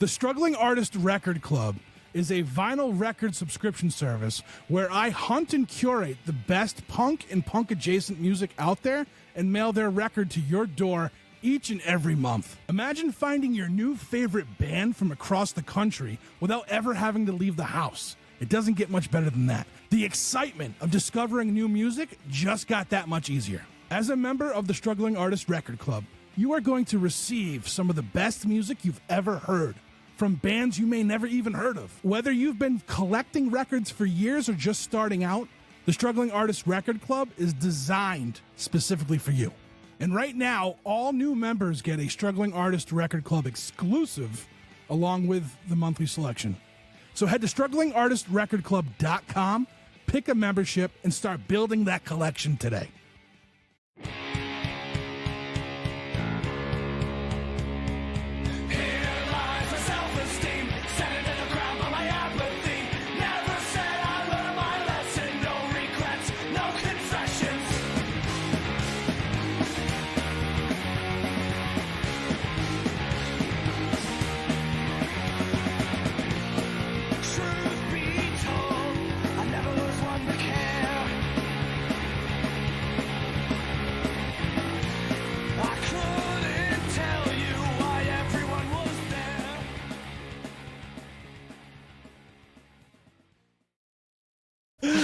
The Struggling Artist Record Club is a vinyl record subscription service where I hunt and curate the best punk and punk-adjacent music out there and mail their record to your door each and every month. Imagine finding your new favorite band from across the country without ever having to leave the house. It doesn't get much better than that. The excitement of discovering new music just got that much easier. As a member of the Struggling Artist Record Club, you are going to receive some of the best music you've ever heard from bands you may never even heard of. Whether you've been collecting records for years or just starting out, the Struggling Artist Record Club is designed specifically for you. And right now, all new members get a Struggling Artist Record Club exclusive along with the monthly selection. So head to StrugglingArtistRecordClub.com, pick a membership, and start building that collection today.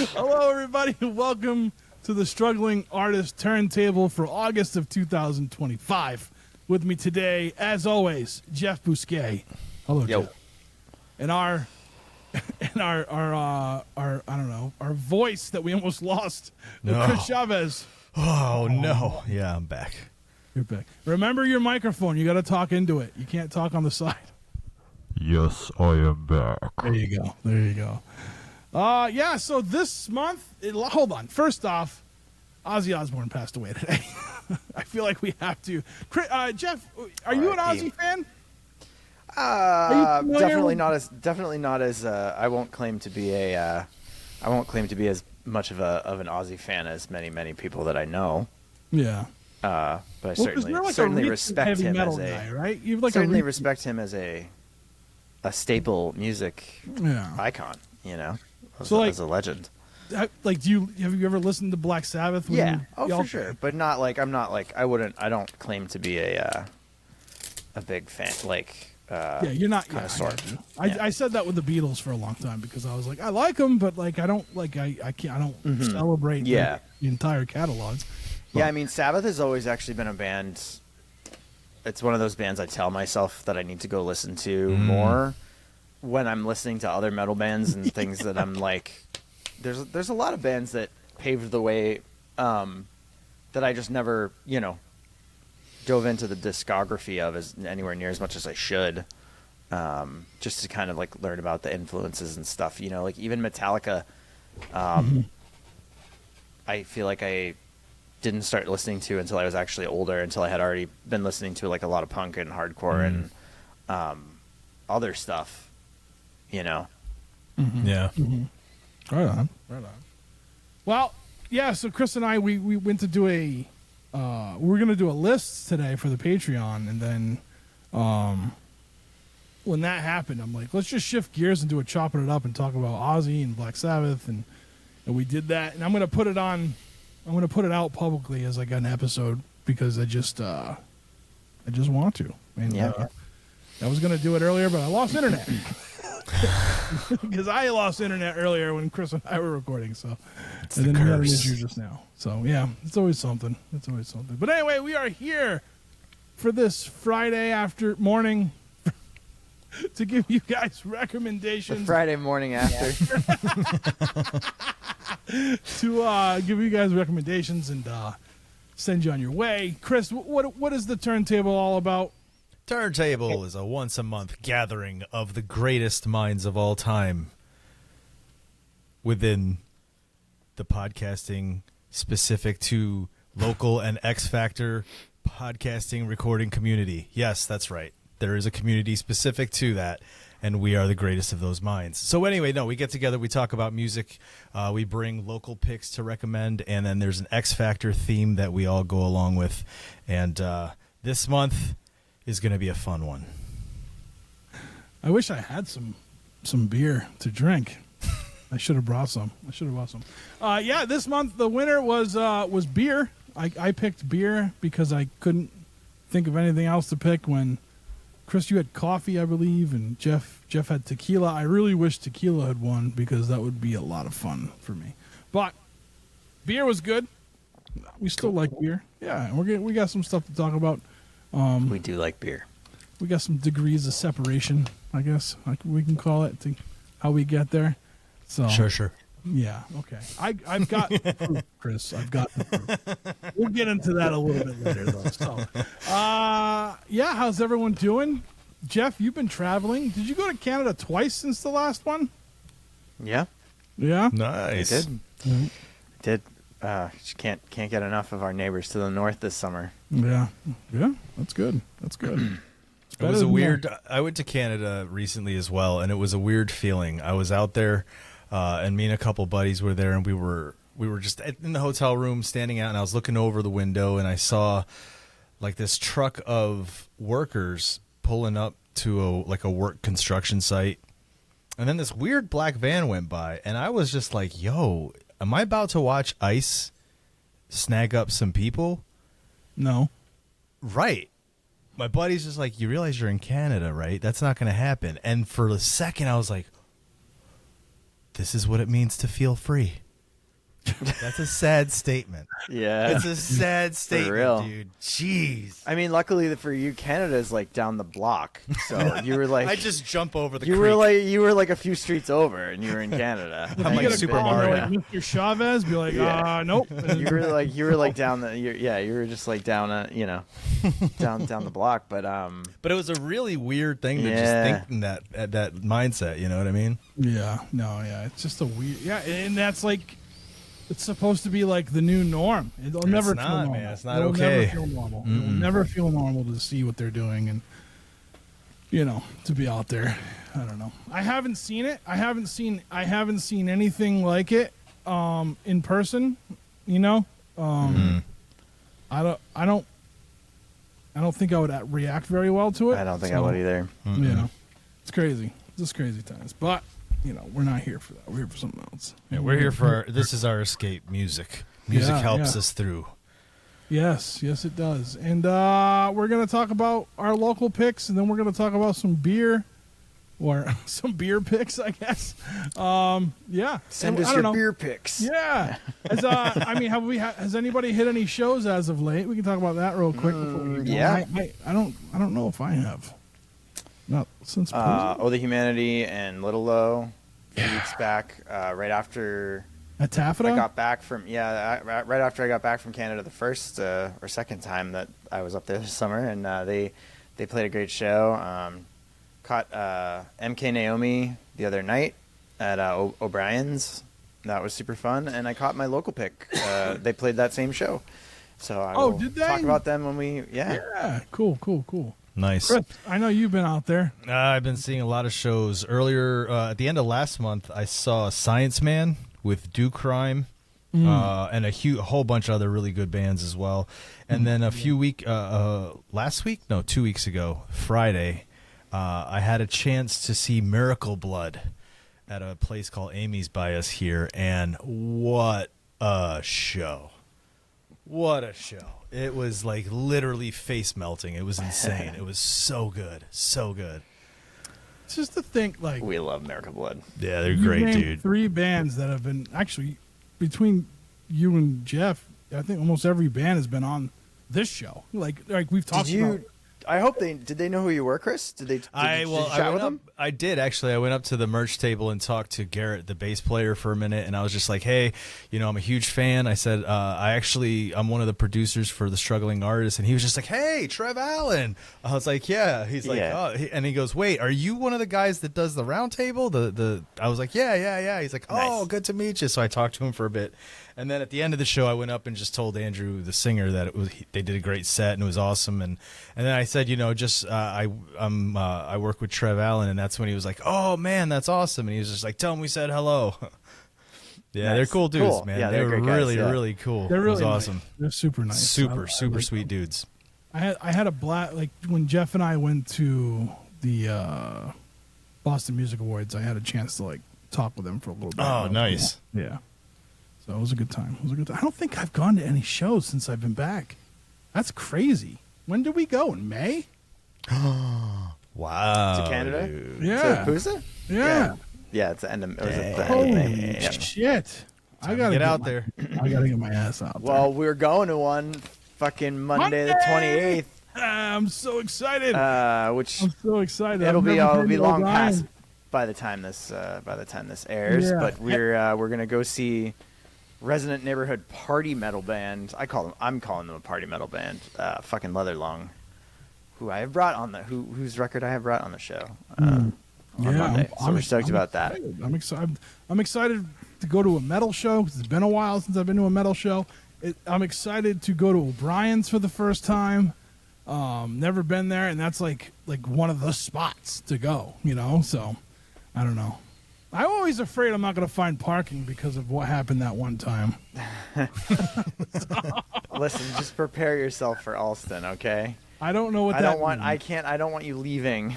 Hello, everybody. Welcome to the Struggling Artist Turntable for August of 2025. With me today, as always, Jeff Bousquet. Hello, Yo. Jeff. And our I don't know, our voice that we almost lost, Chris Chavez. Oh, no. Yeah, I'm back. You're back. Remember your microphone. You got to talk into it. You can't talk on the side. Yes, I am back. There you go. There you go. Yeah, so this month, hold on. First off, Ozzy Osbourne passed away today. I feel like we have to. Jeff, are you an Ozzy fan? Definitely not as. I won't claim to be as much of an Ozzy fan as many people that I know. Yeah. But I certainly respect him as a guy, right? You've like certainly respect him as a staple music icon. You know. As a legend. Have you ever listened to Black Sabbath? For sure. But not like I don't claim to be a big fan. You're not. Kind of sort. I said that with the Beatles for a long time because I was like, I like them, but like I don't celebrate the entire catalog. But, yeah, I mean, Sabbath has always actually been a band. It's one of those bands I tell myself that I need to go listen to more. When I'm listening to other metal bands and things that I'm like, there's a lot of bands that paved the way that I just never, dove into the discography of as anywhere near as much as I should, just to kind of like learn about the influences and stuff, like even Metallica, I feel like I didn't start listening to until I was actually older, until I had already been listening to like a lot of punk and hardcore and other stuff. Yeah. Right on. Well, yeah. So Chris and I, we went to do we're gonna do a list today for the Patreon, and then when that happened, I'm like, let's just shift gears and do a chopping it up and talk about Ozzy and Black Sabbath, and we did that, and I'm gonna put it out publicly as like an episode because I just want to, and I was gonna do it earlier, but I lost internet. Because I lost internet earlier when Chris and I were recording, so it's and the then we had an curse. issue just now. So yeah, it's always something. But anyway, we are here for this Friday morning to give you guys recommendations. The Friday morning after. To give you guys recommendations and send you on your way. Chris, what is the Turntable all about? Turntable is a once-a-month gathering of the greatest minds of all time within the podcasting specific to local and X Factor podcasting recording community. Yes, that's right. There is a community specific to that, and we are the greatest of those minds. So anyway, we get together, we talk about music, we bring local picks to recommend, and then there's an X Factor theme that we all go along with. And this month is going to be a fun one. I wish I had some beer to drink. I should have brought some. Yeah, this month the winner was beer. I picked beer because I couldn't think of anything else to pick. When Chris, you had coffee, I believe, and Jeff had tequila. I really wish tequila had won because that would be a lot of fun for me. But beer was good. We still like beer. Yeah, we got some stuff to talk about. We do like beer. We got some degrees of separation, I guess, like we can call it, to how we get there. So Sure. yeah, okay. I've got the proof, Chris. I've got the proof. We'll get into that a little bit later, though. So, yeah, how's everyone doing? Jeff, you've been traveling. Did you go to Canada twice since the last one? Yeah, Yeah. Nice. I did. Just can't get enough of our neighbors to the north this summer. Yeah. That's good. It was a weird. I went to Canada recently as well, and it was a weird feeling. I was out there, and me and a couple buddies were there, and we were just in the hotel room, standing out, and I was looking over the window, and I saw like this truck of workers pulling up to a work construction site, and then this weird black van went by, and I was just like, "Yo, am I about to watch ICE snag up some people?" No. Right. My buddy's just like, you realize you're in Canada, right? That's not going to happen. And for a second, I was like, this is what it means to feel free. That's a sad statement. Yeah, It's a sad statement, real. dude. Jeez. I mean, luckily for you, Canada's like down the block, so you were like, I just jump over the you creek. were like a few streets over, and you were in Canada. I'm like You gotta Super call Mario. like Mr. Chavez, be like, Yeah. nope. You were like down the, you were just like down, down the block. But But it was a really weird thing to Yeah. just think in that mindset. You know what I mean? Yeah, no, yeah, it's just a weird, yeah, and that's like, it's supposed to be like the new norm. It'll never feel not, normal. man. It's not It'll okay. Never feel normal. It will never feel normal to see what they're doing, and to be out there. I don't know. I haven't seen it. I haven't seen anything like it in person. I don't think I would react very well to it. I don't think I would either. It's crazy. It's just crazy times, but. We're not here for that. We're here for something else. Yeah, we're here for this is our escape music. Music helps us through. Yes, it does. And we're going to talk about our local picks, and then we're going to talk about some beer, or some beer picks, I guess. Yeah. Send us I don't your know. beer picks. Yeah. Has anybody hit any shows as of late? We can talk about that real quick. Before we go. Yeah. I don't know if I have. Not since Oh, the Humanity and Little Low. A few weeks back, right after at Taffeta. I got back from right after I got back from Canada the first or second time that I was up there this summer, and they played a great show. Caught MK Naomi the other night at O'Brien's. That was super fun, and I caught my local pick. They played that same show, so I will did they? talk about them when we Yeah, cool. Nice. Chris, I know you've been out there. I've been seeing a lot of shows. Earlier, at the end of last month, I saw Science Man with Do Crime and a whole bunch of other really good bands as well. And then 2 weeks ago, Friday, I had a chance to see Miracle Blood at a place called Amy's by us here, and what a show. What a show. It was like literally face melting. It was insane. It was so good. So good. It's just to think, like, we love Miracle Blood. Yeah, they're you great, named dude. 3 bands that have been actually between you and Jeff. I think almost every band has been on this show. Like we've talked about. I hope did they know who you were, Chris? Did you chat with them? I did actually. I went up to the merch table and talked to Garrett, the bass player, for a minute, and I was just like, "Hey, I'm a huge fan." I said, I'm one of the producers for The Struggling Artist," and he was just like, "Hey, Trev Allen." I was like, "Yeah." He's like, Yeah. "Oh," and he goes, "Wait, are you one of the guys that does the round table?" I was like, "Yeah." He's like, "Oh, Nice. good to meet you." So I talked to him for a bit. And then at the end of the show, I went up and just told Andrew, the singer, that they did a great set and it was awesome. And then I said, I work with Trev Allen, and that's when he was like, "Oh man, that's awesome!" And he was just like, "Tell him we said hello." Yeah, Nice. they're cool dudes, Cool. man. Yeah, they they're were great guys, really, yeah. really cool. They're really it was awesome. nice. They're super nice. Super like sweet them. dudes. I had a blast. Like when Jeff and I went to the Boston Music Awards, I had a chance to like talk with them for a little bit. Oh, nice. Yeah. So it was a good time. I don't think I've gone to any shows since I've been back. That's crazy. When did we go? In May? Wow. To Canada? Dude. Yeah. To Pusa? Yeah. Yeah, it's the end of, it was at the end of Holy May. Yeah. shit. I Time gotta to get out there. I gotta get my ass out there. Well, we're going to one fucking Monday the 28th, I'm so excited. which I'm so excited. it'll I've be never been to long Orion. past by the time this airs. Yeah. But we're gonna go see Resident Neighborhood Party Metal Band. I'm calling them a party metal band. Fucking Leather Lung, who I have brought on whose record I have brought on the show on Monday. So we're stoked about that. Excited. I'm excited. I'm excited to go to a metal show 'cause it's been a while since I've been to a metal show. I'm excited to go to O'Brien's for the first time. Never been there, and that's like one of the spots to go. So I don't know. I'm always afraid I'm not going to find parking because of what happened that one time. Listen, just prepare yourself for Alston, okay? I don't know what I that don't want. means. I don't want you leaving.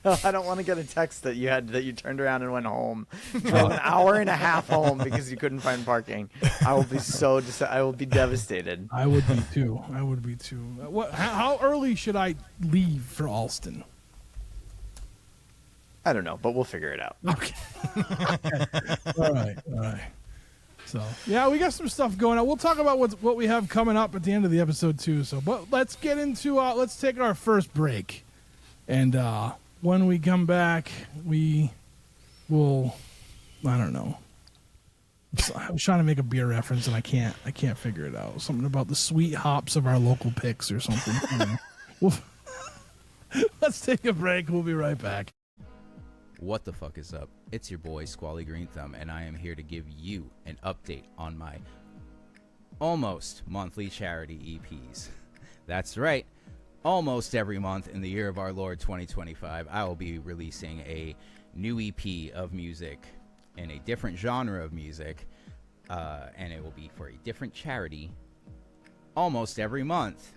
I don't want to get a text that you turned around and went home. Drove an hour and a half home because you couldn't find parking. I will be I will be devastated. I would be too. How early should I leave for Alston? I don't know, but we'll figure it out. Okay. All right. So yeah, we got some stuff going on. We'll talk about what we have coming up at the end of the episode too. So, but let's get into let's take our first break, and when we come back, we will. I don't know. I was trying to make a beer reference and I can't figure it out. Something about the sweet hops of our local picks or something. I don't know. Let's take a break. We'll be right back. What the fuck is up? It's your boy Squally Green Thumb, and I am here to give you an update on my almost monthly charity EPs. That's right, almost every month in the year of our Lord 2025, I will be releasing a new EP of music in a different genre of music, and it will be for a different charity almost every month.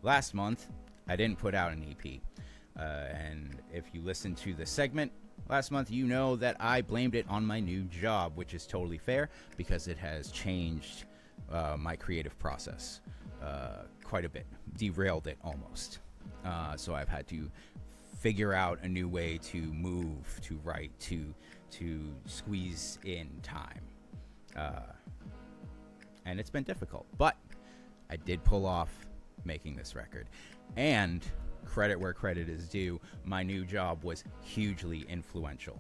Last month, I didn't put out an EP. And if you listen to the segment last month, you know that I blamed it on my new job, which is totally fair because it has changed my creative process quite a bit, derailed it almost. So I've had to figure out a new way to move, to write, to squeeze in time. And it's been difficult, but I did pull off making this record. And credit where credit is due, my new job was hugely influential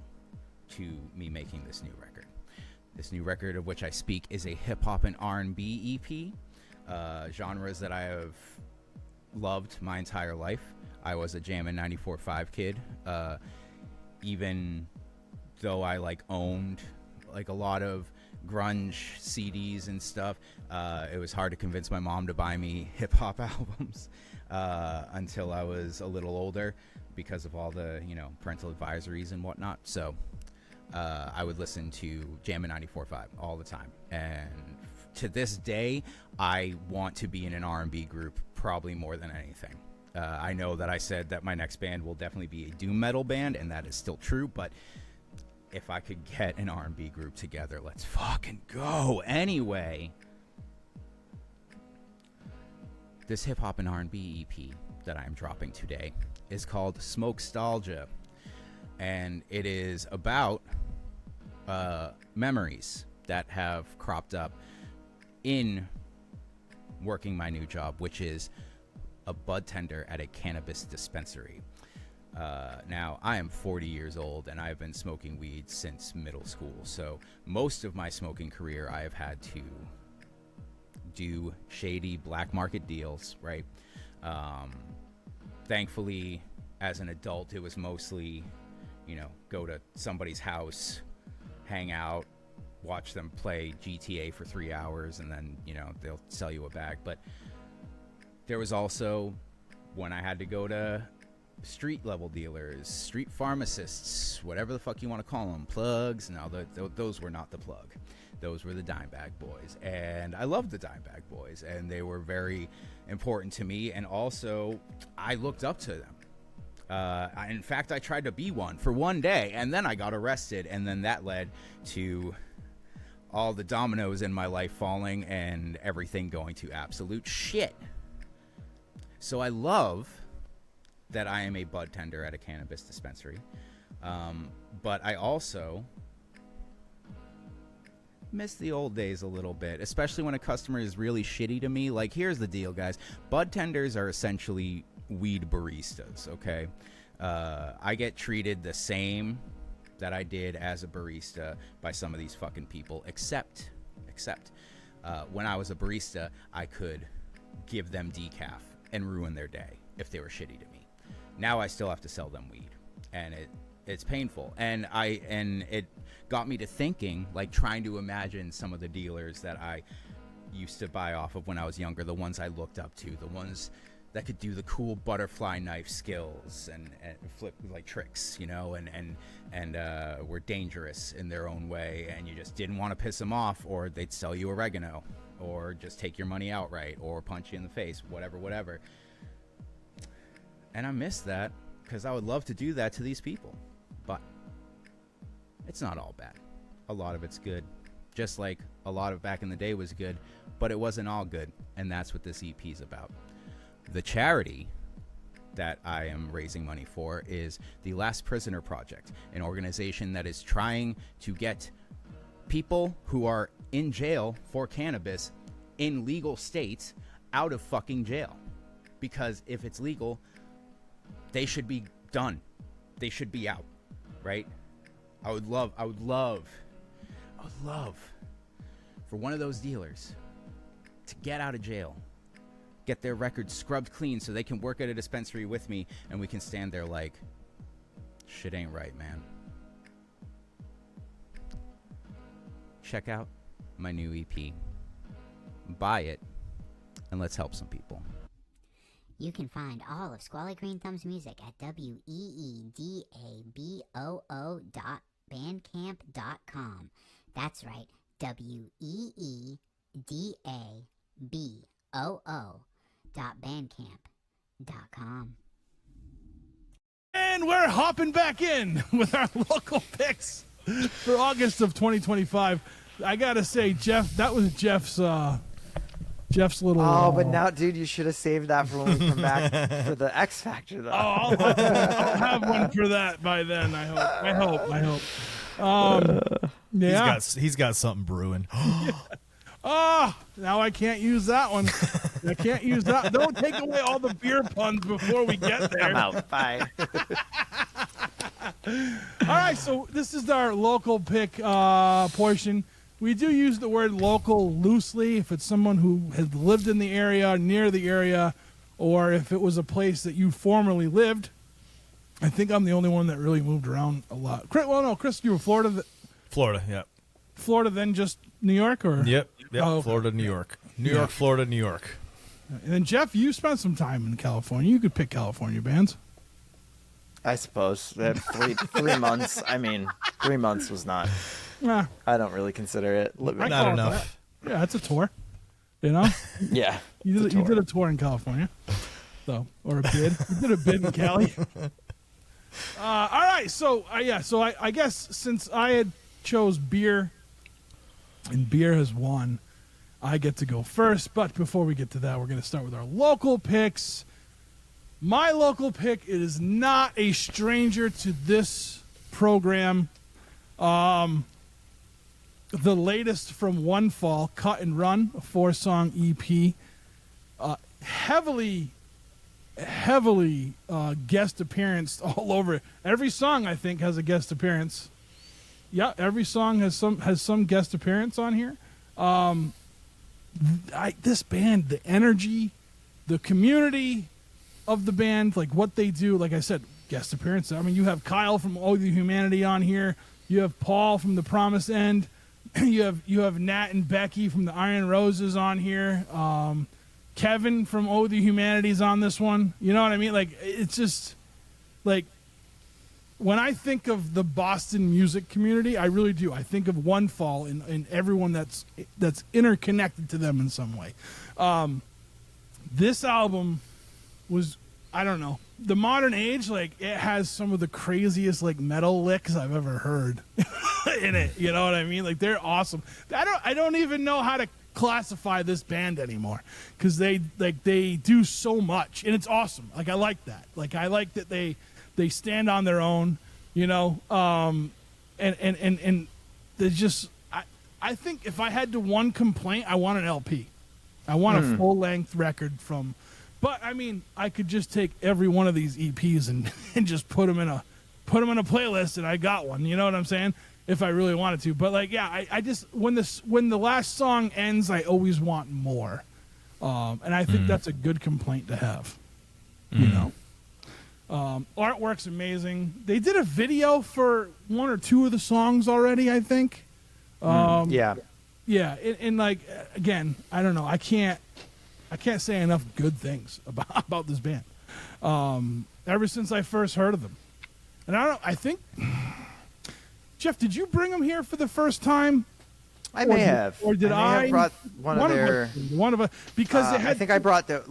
to me making this new record. This new record of which I speak is a hip-hop and R&B EP, genres that I have loved my entire life. I was a Jammin' 94.5 kid, even though I owned a lot of grunge CDs and stuff. It was hard to convince my mom to buy me hip-hop albums until I was a little older because of all the parental advisories and whatnot. So I would listen to Jammin' 94.5 all the time, and to this day I want to be in an R&B group probably more than anything. I know that I said that my next band will definitely be a doom metal band, and that is still true, but if I could get an R&B group together, let's fucking go. Anyway, this hip-hop and R&B EP that I'm dropping today is called Smoke-stalgia, and it is about memories that have cropped up in working my new job, which is a bud tender at a cannabis dispensary. Now, I am 40 years old, and I've been smoking weed since middle school, so most of my smoking career I have had to do shady black market deals, right? Thankfully, as an adult, it was mostly, go to somebody's house, hang out, watch them play GTA for 3 hours, and then, they'll sell you a bag. But there was also when I had to go to street level dealers, street pharmacists, whatever the fuck you want to call them, plugs. Now, those were not the plug. Those were the dime bag boys, and I loved the dime bag boys, and they were very important to me, and also I looked up to them. In fact, I tried to be one for one day, and then I got arrested, and then that led to all the dominoes in my life falling and everything going to absolute shit. So I love that I am a bud tender at a cannabis dispensary, but I also miss the old days a little bit, especially when a customer is really shitty to me. Like, here's the deal, guys. Bud tenders are essentially weed baristas, okay? I get treated the same that I did as a barista by some of these fucking people, except when I was a barista, I could give them decaf and ruin their day if they were shitty to me. Now I still have to sell them weed, and it's painful. And it got me to thinking, like, trying to imagine some of the dealers that I used to buy off of when I was younger, the ones I looked up to, the ones that could do the cool butterfly knife skills and flip like tricks, you know, and were dangerous in their own way, and you just didn't want to piss them off, or they'd sell you oregano, or just take your money outright, or punch you in the face, whatever. And I miss that, because I would love to do that to these people, but it's not all bad. A lot of it's good, just like a lot of back in the day was good, but it wasn't all good, and that's what this EP is about. The charity that I am raising money for is the Last Prisoner Project, an organization that is trying to get people who are in jail for cannabis in legal states out of fucking jail. Because if it's legal, they should be done. They should be out, right? I would love for one of those dealers to get out of jail, get their records scrubbed clean so they can work at a dispensary with me, and we can stand there like, shit ain't right, man. Check out my new EP. Buy it, and let's help some people. You can find all of Squally Green Thumb's music at weedaboo.bandcamp.com. That's right, weedaboo.bandcamp.com. And we're hopping back in with our local picks for August of 2025. I gotta say, Jeff, that was Jeff's little. Oh, but now, dude, you should have saved that for when we come back for the X Factor, though. I'll have one for that by then. I hope. Yeah, He's got something brewing. Oh, now I can't use that one. I can't use that. Don't take away all the beer puns before we get there. I'm out. Bye. All right, so this is our local pick portion. We do use the word local loosely if it's someone who has lived in the area, near the area, or if it was a place that you formerly lived. I think I'm the only one that really moved around a lot. Well, no, Chris, you were Florida. Florida, yep. Florida, then just New York, or Yep. Oh, okay. Florida, New York. New York, Florida, New York. And then Jeff, you spent some time in California. You could pick California bands. I suppose that 3 months. I mean, 3 months was not. Nah, I don't really consider it. I Not call it enough. that. Yeah, it's a tour. You know, Yeah. you it's a did a tour in California, so or a bid. You did a bid in Cali. All right, so I guess since I had chose beer, and beer has won, I get to go first. But before we get to that, we're going to start with our local picks. My local pick is not a stranger to this program. The latest from One Fall, Cut and Run, a 4-song EP. Heavily guest appearance all over. Every song, I think, has a guest appearance. Yeah, every song has some guest appearance on here. This band, the energy, the community of the band, like what they do, like I said, guest appearance. I mean, you have Kyle from Oh the Humanity on here. You have Paul from The Promised End. You have Nat and Becky from the Iron Roses on here. Kevin from Oh the Humanity's on this one. You know what I mean? Like, it's just like, when I think of the Boston music community, I really do. I think of One Fall and everyone that's interconnected to them in some way. This album was, I don't know, the modern age, like it has some of the craziest like metal licks I've ever heard in it. You know what I mean? Like they're awesome. I don't even know how to classify this band anymore because they do so much and it's awesome. Like I like that. Like I like that they stand on their own. You know, and they just. I think if I had to one complaint, I want an LP. I want a full length record from. But I mean, I could just take every one of these EPs and just put them in a playlist, and I got one. You know what I'm saying? If I really wanted to, but like, yeah, I just when the last song ends, I always want more, and I think that's a good complaint to have. You know, artwork's amazing. They did a video for one or two of the songs already, I think. Yeah, and like again, I don't know. I can't say enough good things about this band. Ever since I first heard of them, and I think Jeff, did you bring them here for the first time? I may have. Or did I may have brought one of us because they had I think I brought their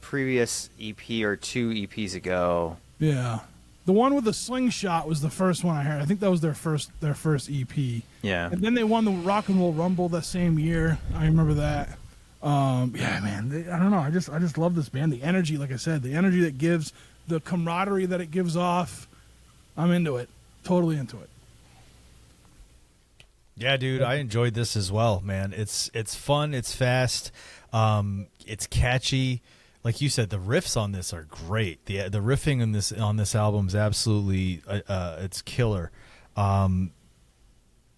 previous EP or two EPs ago. Yeah. The one with the slingshot was the first one I heard. I think that was their first EP. Yeah. And then they won the Rock and Roll Rumble that same year. I remember that. Yeah, man. I don't know. I just love this band. The energy, like I said, the energy that gives, the camaraderie that it gives off. I'm into it. Totally into it. Yeah, dude, I enjoyed this as well, man. It's fun. It's fast. It's catchy. Like you said, the riffs on this are great. The riffing on this album is absolutely it's killer.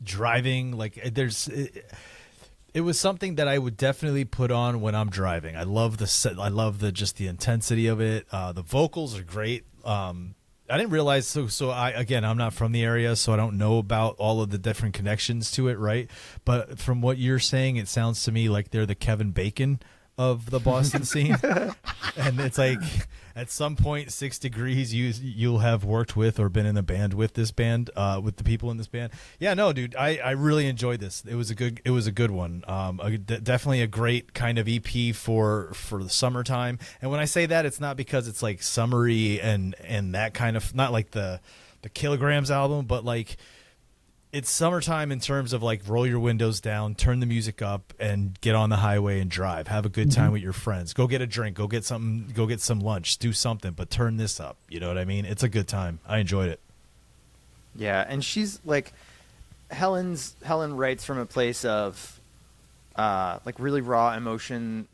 Driving, like it was something that I would definitely put on when I'm driving. I love just the intensity of it. The vocals are great. I didn't realize so I'm not from the area, so I don't know about all of the different connections to it, right? But from what you're saying, it sounds to me like they're the Kevin Bacon of the Boston scene. And it's like at some point 6 Degrees you'll have worked with or been in a band with this band, with the people in this band. Yeah, no, dude, I really enjoyed this. It was a good one. Definitely a great kind of EP for the summertime. And when I say that, it's not because it's like summery and that kind of, not like the Kilograms album, but like it's summertime in terms of like roll your windows down, turn the music up, and get on the highway and drive. Have a good time with your friends. Go get a drink. Go get some lunch. Do something, but turn this up. You know what I mean? It's a good time. I enjoyed it. Yeah, and she's like, Helen writes from a place of like really raw emotion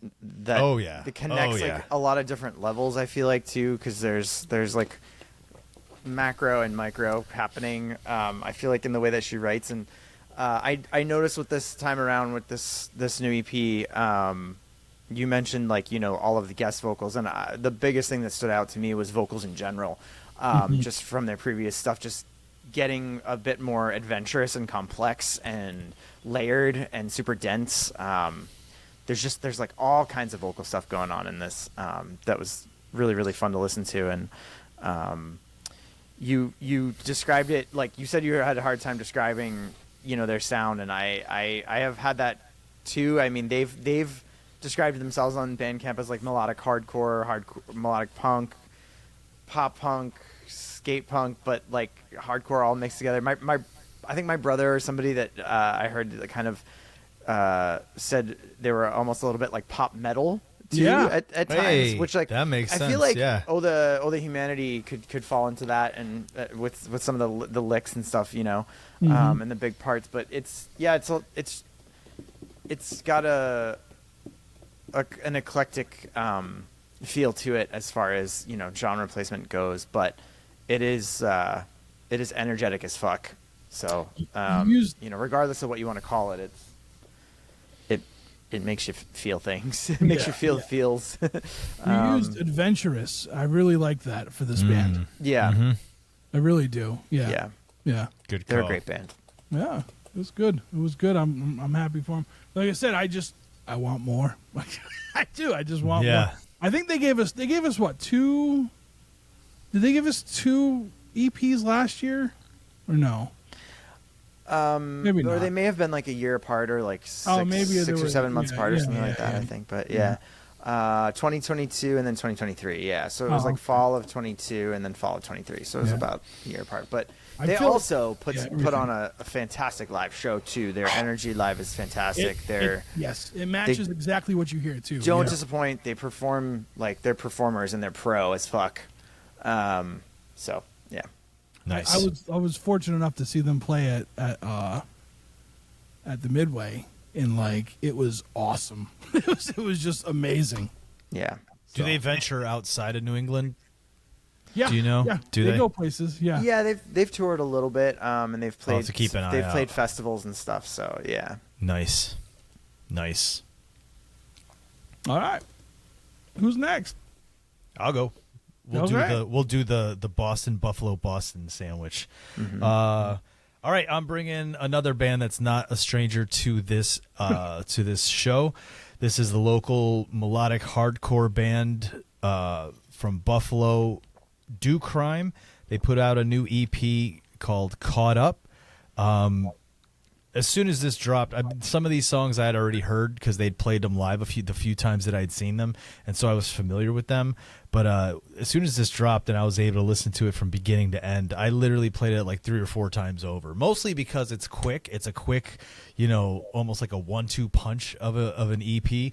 that connects like a lot of different levels. I feel like too, because there's like macro and micro happening. I feel like in the way that she writes, and I noticed with this time around with this new EP, you mentioned like, you know, all of the guest vocals, and the biggest thing that stood out to me was vocals in general, just from their previous stuff, just getting a bit more adventurous and complex and layered and super dense. There's like all kinds of vocal stuff going on in this that was really, really fun to listen to. And you described it, like you said you had a hard time describing, you know, their sound, and I have had that too. I mean, they've described themselves on BANDCAMP as like melodic hardcore, melodic punk, pop punk, skate punk, but like hardcore all mixed together. I think my brother or somebody that I heard that kind of said they were almost a little bit like pop metal too, at times, which like that makes sense. I feel like all the Humanity could fall into that, and with some of the licks and stuff, you know, and the big parts. But it's got an eclectic feel to it as far as, you know, genre placement goes, but it is energetic as fuck. So you know, regardless of what you want to call it, it makes you feel things. It makes you feel the feels. You used adventurous. I really like that for this band. Yeah. I really do. Yeah. Good call. They're a great band. Yeah, it was good. I'm happy for them. Like I said, I want more. I do. I just want more. I think they gave us what, 2? Did they give us 2 EPs last year or no? Maybe not. Or they may have been like a year apart, or like 6 maybe or 7 months apart, or something like that. Yeah. I think, but yeah. 2022 and then 2023. Yeah, so it was like fall of 22 and then fall of 23. So it was about a year apart. But they also put on a fantastic live show too. Their energy live is fantastic. It matches exactly what you hear too. Don't disappoint. They perform like they're performers and they're pro as fuck. So yeah, nice. I was fortunate enough to see them play at the Midway. And like it was awesome. It was just amazing. Yeah. Do they venture outside of New England? Yeah. Do you know? Yeah. Do they go places? Yeah. Yeah, they've toured a little bit, and they've played. To keep an eye they've out. played festivals and stuff. So yeah. Nice. All right. Who's next? I'll go. We'll do the Boston Buffalo Boston sandwich. Mm-hmm. All right, I'm bringing another band that's not a stranger to this show. This is the local melodic hardcore band from Buffalo, Do Crime. They put out a new EP called Caught Up. As soon as this dropped, some of these songs I had already heard because they'd played them live the few times that I'd seen them, and so I was familiar with them. But as soon as this dropped and I was able to listen to it from beginning to end, I literally played it like 3 or 4 times over. Mostly because it's quick. It's a quick, almost like a 1-2 punch of an EP.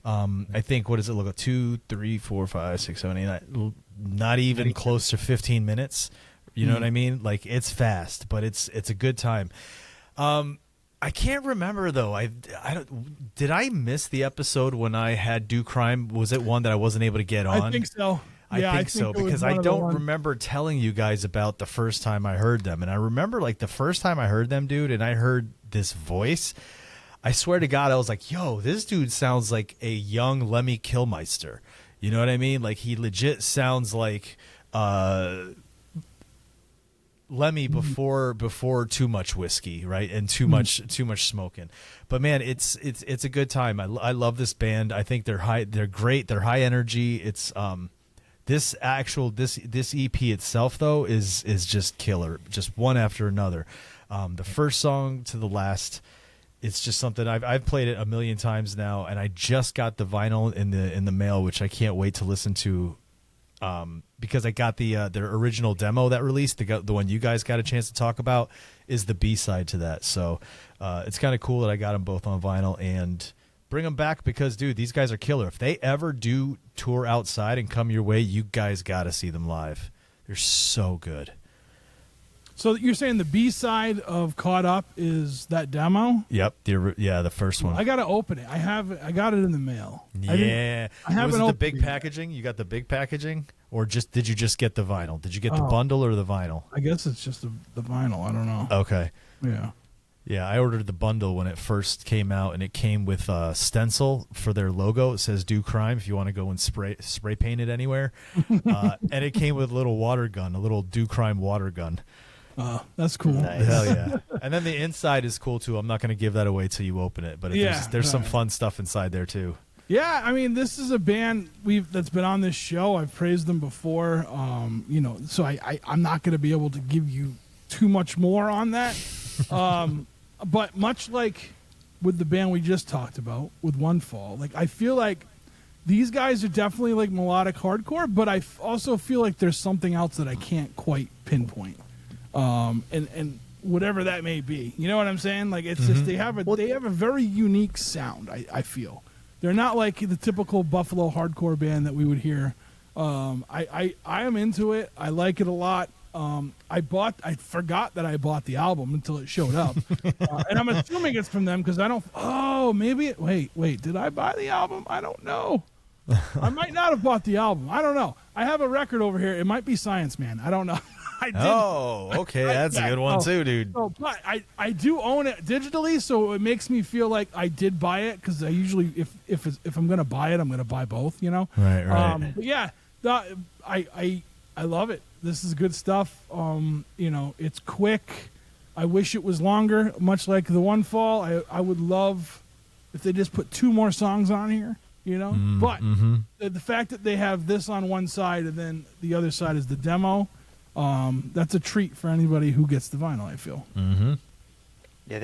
I think, what does it look like? 2, 3, 4, 5, 6, 7, 8, 9, not even close to 15 minutes. You know what I mean? Like, it's fast, but it's a good time. I can't remember though. Did I miss the episode when I had Do Crime? Was it one that I wasn't able to get on? I think so. I think so because I don't remember telling you guys about the first time I heard them. And I remember like the first time I heard them, dude, and I heard this voice. I swear to God, I was like, yo, this dude sounds like a young Lemmy Kilmister. You know what I mean? Like he legit sounds like Lemmy before too much whiskey, right, and too much smoking. But man, it's a good time. I love this band. I think they're great. They're high energy. It's this EP itself though is just killer. Just one after another. The first song to the last, it's just something I've played it a million times now, and I just got the vinyl in the mail, which I can't wait to listen to. Because I got their original demo that released, the one you guys got a chance to talk about, is the B-side to that. So it's kind of cool that I got them both on vinyl and bring them back because, dude, these guys are killer. If they ever do tour outside and come your way, you guys got to see them live. They're so good. So you're saying the B-side of Caught Up is that demo? Yep. The first one. I got to open it. I got it in the mail. Yeah. I haven't was it the opened big it. packaging? You got the big packaging? Or did you just get the vinyl? Did you get the bundle or the vinyl? I guess it's just the vinyl. I don't know. Okay. Yeah. Yeah, I ordered the bundle when it first came out, and it came with a stencil for their logo. It says "Do Crime" if you want to go and spray paint it anywhere. And it came with a little water gun, a little "Do Crime" water gun. That's cool. Nice. Hell yeah! And then the inside is cool too. I'm not going to give that away till you open it, but there's some fun stuff inside there too. Yeah, I mean, this is a band that's been on this show. I've praised them before. So I'm not going to be able to give you too much more on that. But much like with the band we just talked about with One Fall, like I feel like these guys are definitely like melodic hardcore, but I also feel like there's something else that I can't quite pinpoint. And whatever that may be, you know what I'm saying? Like it's just they have a very unique sound. I feel they're not like the typical Buffalo hardcore band that we would hear. I am into it. I like it a lot. I forgot that I bought the album until it showed up, and I'm assuming it's from them because I don't. Oh, maybe wait. Did I buy the album? I don't know. I might not have bought the album. I don't know. I have a record over here. It might be Science Man. I don't know. I did. Oh, okay, that's a good one too, dude. Oh, but I do own it digitally, so it makes me feel like I did buy it because I usually, if I'm gonna buy it, I'm gonna buy both. You know. Right. But yeah, I love it. This is good stuff. It's quick. I wish it was longer, much like the One Fall. I would love if they just put 2 more songs on here. But the fact that they have this on one side and then the other side is the demo. That's a treat for anybody who gets the vinyl, I feel. Yeah,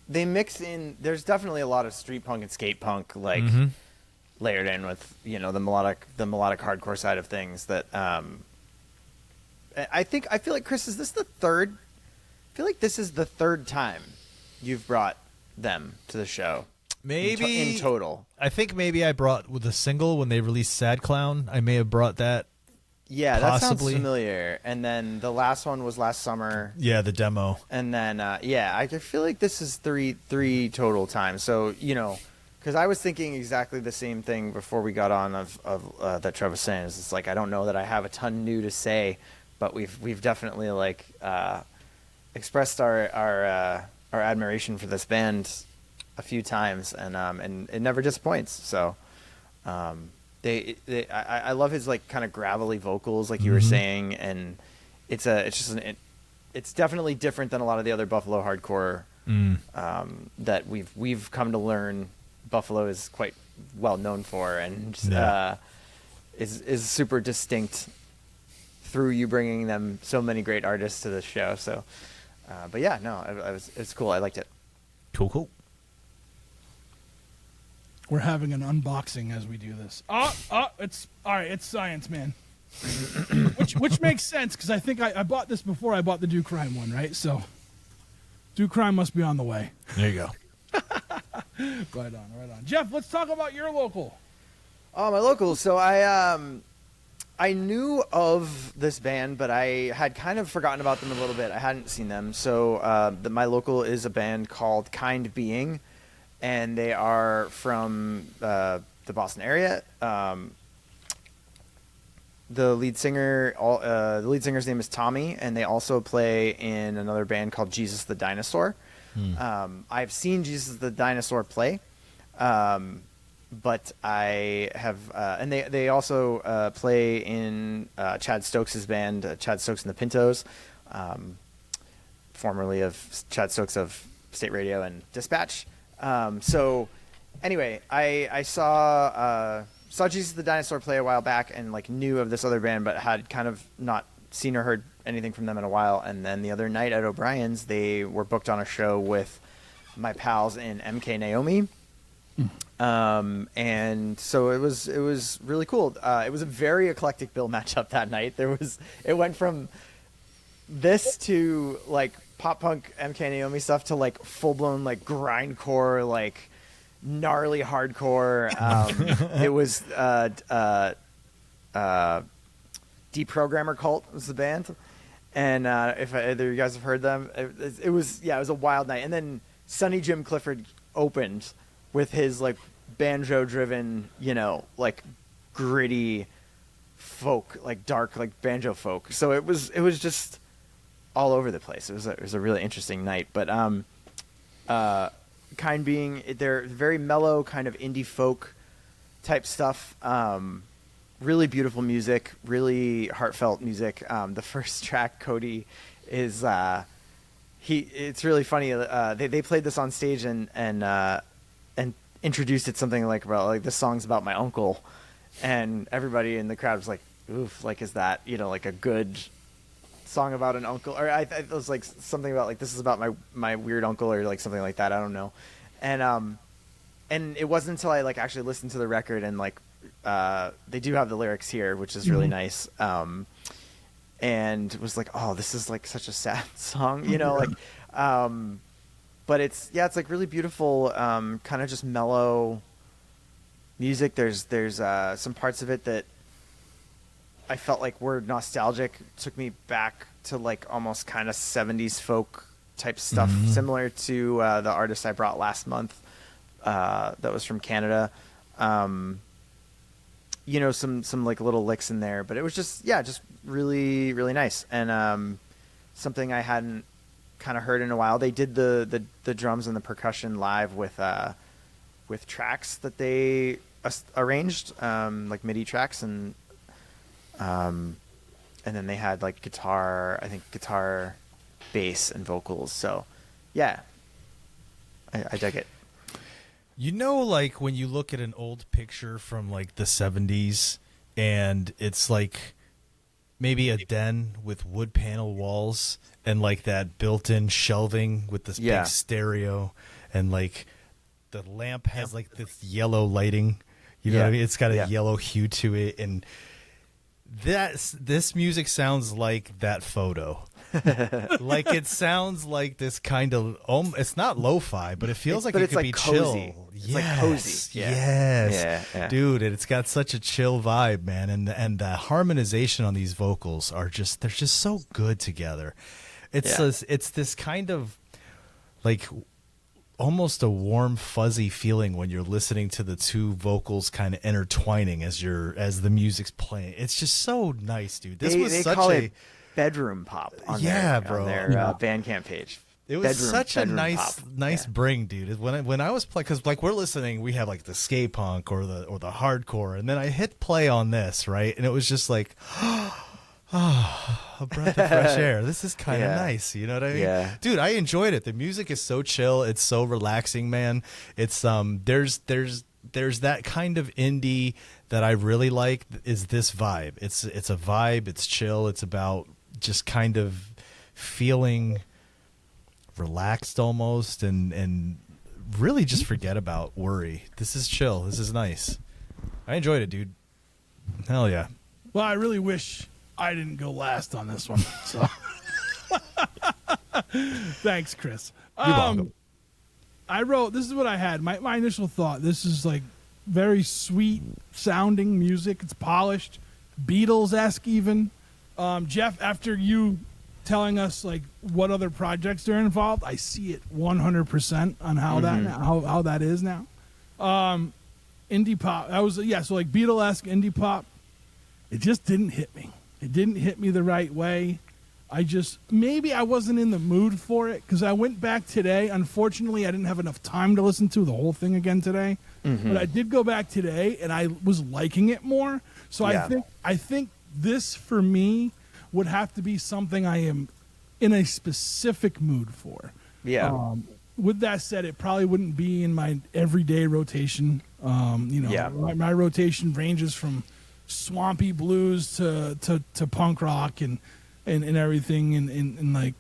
they mix in. There's definitely a lot of street punk and skate punk like layered in with the melodic hardcore side of things. That I feel like, Chris, is this the third? I feel like this is the third time you've brought them to the show. Maybe in total. I think maybe I brought with a single when they released Sad Clown. I may have brought that. Yeah, possibly. That sounds familiar. And then the last one was last summer. Yeah, the demo. And then I feel like this is three total times. So because I was thinking exactly the same thing before we got on of that Trev was saying. It's like I don't know that I have a ton new to say, but we've definitely like expressed our admiration for this band a few times, and it never disappoints. So I love his like kind of gravelly vocals, like you were saying, and it's definitely different than a lot of the other Buffalo hardcore that we've come to learn Buffalo is quite well known for, and is super distinct through you bringing them so many great artists to the show. So, but yeah, no, it's cool. I liked it. Cool. We're having an unboxing as we do this. It's all right. It's science, man. which makes sense because I think I bought this before I bought the Do Crime one, right? So, Do Crime must be on the way. There you go. Right on. Jeff, let's talk about your local. Oh, my local. So I knew of this band, but I had kind of forgotten about them a little bit. I hadn't seen them. So my local is a band called Kind Being, and they are from the Boston area. The lead singer's name is Tommy, and they also play in another band called Jesus the Dinosaur. I've seen Jesus the Dinosaur play, but I have, and they also play in Chad Stokes' band, Chad Stokes and the Pintos, formerly of Chad Stokes of State Radio and Dispatch. So anyway, I saw Jesus the Dinosaur play a while back and like knew of this other band, but had kind of not seen or heard anything from them in a while. And then the other night at O'Brien's, they were booked on a show with my pals in MK Naomi. And so it was really cool. It was a very eclectic bill matchup that night. It went from this to like pop punk MK Naomi stuff to like full blown like grindcore, like gnarly hardcore. It was Deprogrammer Cult was the band, and if either of you guys have heard them, it was a wild night. And then Sonny Jim Clifford opened with his like banjo driven, like gritty folk, like dark, like banjo folk. So it was just all over the place. It was a really interesting night. But Kind Being, they're very mellow, kind of indie folk type stuff. Really beautiful music, really heartfelt music. The first track, Cody, is it's really funny. They played this on stage and introduced it something like about like this song's about my uncle, and everybody in the crowd was like, "Oof, like is that like a good song about an uncle?" Or it was like something about like this is about my weird uncle or like something like that. I don't know. And it wasn't until I like actually listened to the record and like they do have the lyrics here, which is really nice. And was like, oh, this is like such a sad song, like. But it's like really beautiful, kind of just mellow music. There's some parts of it that I felt like were nostalgic, took me back to like almost kind of 70s folk type stuff, similar to the artist I brought last month that was from Canada. Some like little licks in there, but it was just really, really nice. And something I hadn't kind of heard in a while. They did the drums and the percussion live with tracks that they arranged, like MIDI tracks, and then they had like guitar, bass, and vocals. So yeah, I dug it. Like when you look at an old picture from like the 70s and it's like maybe a den with wood panel walls and like that built-in shelving with this big stereo, and like the lamp has like this yellow lighting. You know what I mean? It's got a yellow hue to it, and this music sounds like that photo. Like it sounds like this kind of it's not lo-fi, but it feels like it could be cozy. chill. It's like cozy. Yes, dude, and it's got such a chill vibe, man. And the harmonization on these vocals they're just so good together. It's this kind of like almost a warm, fuzzy feeling when you're listening to the two vocals kind of intertwining as the music's playing. It's just so nice, dude. They call it bedroom pop on their BANDCAMP page. It was such a nice bring, dude. When I was playing, because like we're listening, we have like the skate punk or the hardcore, and then I hit play on this, right, and it was just like, a breath of fresh air. This is kind of nice, you know what I mean? Yeah. Dude, I enjoyed it. The music is so chill. It's so relaxing, man. It's there's that kind of indie that I really like. Is this vibe? It's a vibe. It's chill. It's about just kind of feeling relaxed almost and really just forget about worry. This is chill. This is nice. I enjoyed it, dude. Hell yeah. Well, I really wish I didn't go last on this one. So thanks, Chris. You're welcome. I wrote, this is what I had. My initial thought, this is like very sweet sounding music. It's polished, Beatles-esque even. Jeff, after you telling us like what other projects are involved, I see it 100% on how how that is now. Indie pop. So like Beatle-esque indie pop. It just didn't hit me. It didn't hit me the right way. Maybe I wasn't in the mood for it because I went back today. Unfortunately, I didn't have enough time to listen to the whole thing again today. But I did go back today, and I was liking it more. So I think this for me would have to be something I am in a specific mood for. Yeah. With that said, it probably wouldn't be in my everyday rotation. My rotation ranges from swampy blues to punk rock and everything and like,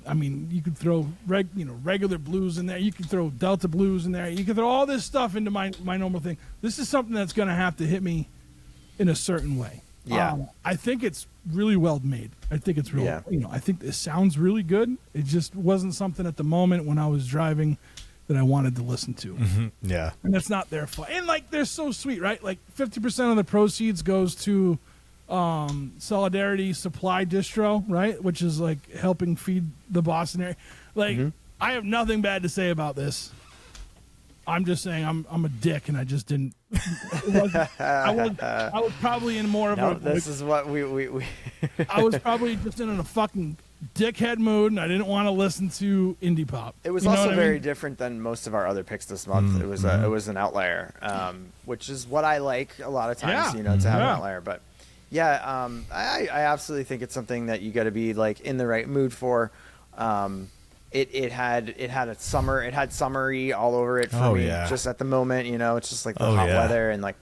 I mean, you could throw regular blues in there, you could throw Delta blues in there, you could throw all this stuff into my normal thing. This is something that's going to have to hit me in a certain way. I think it's really well made. I think it's really I think it sounds really good. It just wasn't something at the moment when I was driving that I wanted to listen to. Yeah. And that's not their fault. And like they're so sweet, right? Like 50% of the proceeds goes to Solidarity Supply Distro, right? Which is like helping feed the Boston area. Like I have nothing bad to say about this. I'm just saying I'm a dick and I just didn't. I was probably in more of a. This is what we. I was probably just in a fucking dickhead mood, and I didn't want to listen to indie pop. It was also very different than most of our other picks this month. It was an outlier, which is what I like a lot of times. To have an outlier, but I absolutely think it's something that you got to be like in the right mood for. It had summery all over it for me just at the moment. It's just like the hot weather and like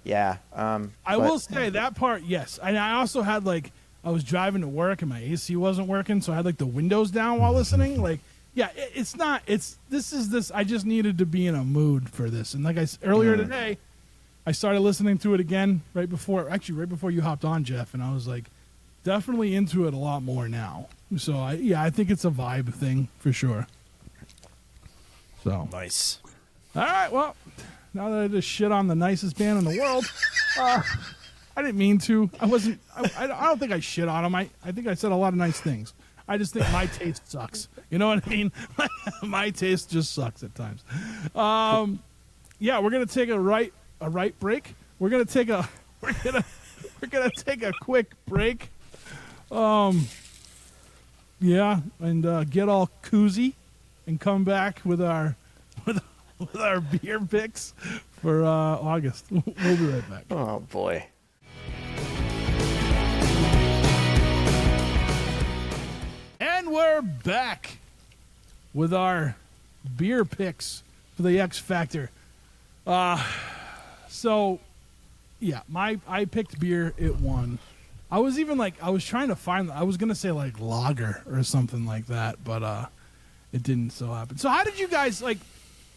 I will say that part, yes. And I also had like I was driving to work and my AC wasn't working, so I had like the windows down while listening. Like, I just needed to be in a mood for this. And like I said earlier today, I started listening to it again right before you hopped on, Jeff, and I was like definitely into it a lot more now. So I think it's a vibe thing for sure. So nice. All right, well, now that I just shit on the nicest band in the world, I didn't mean to. I wasn't. I don't think I shit on them. I think I said a lot of nice things. I just think my taste sucks. You know what I mean? My taste just sucks at times. We're gonna take a right break. We're gonna take a quick break. And get all koozy and come back with our beer picks for August. We'll be right back. Oh boy. And we're back with our beer picks for the X Factor. I picked beer. It won. I was trying to find. I was gonna say like lager or something like that, but it didn't so happen. So how did you guys like?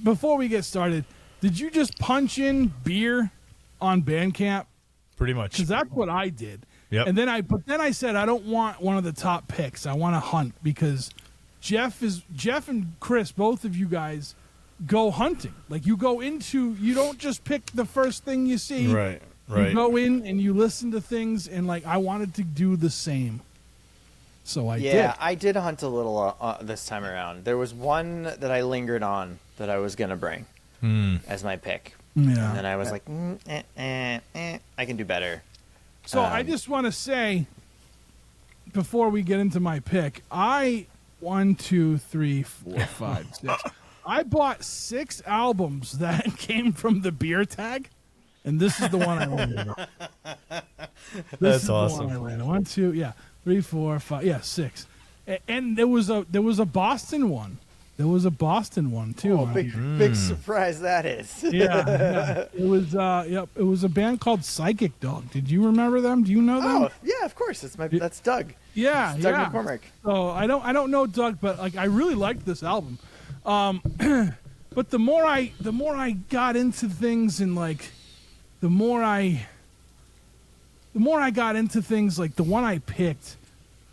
before we get started, did you just punch in beer on Bandcamp? Pretty much. Because that's what I did. Yep. And then I said I don't want one of the top picks. I want to hunt because Jeff and Chris, both of you guys, go hunting. Like you don't just pick the first thing you see. Right. You go in and you listen to things, and like I wanted to do the same. So I did. Yeah, I did hunt a little this time around. There was one that I lingered on that I was gonna bring as my pick. Yeah. And then I was like, I can do better. So I just want to say, before we get into my pick, I 1, 2, 3, 4, 5, 6. I bought 6 albums that came from the beer tag, and this is the one I landed on. That's awesome. 1, 2, yeah, 3, 4, 5, yeah, 6. And there was a Boston one. There was a Boston one too. Oh, big surprise that is. Yeah. It was it was a band called Psychic Dog. Did you remember them? Do you know them? Oh, yeah, of course. That's Doug. Yeah, It's Doug McCormick. So I don't know Doug, but like I really liked this album. But the more I got into things and like the more I got into things, like the one I picked,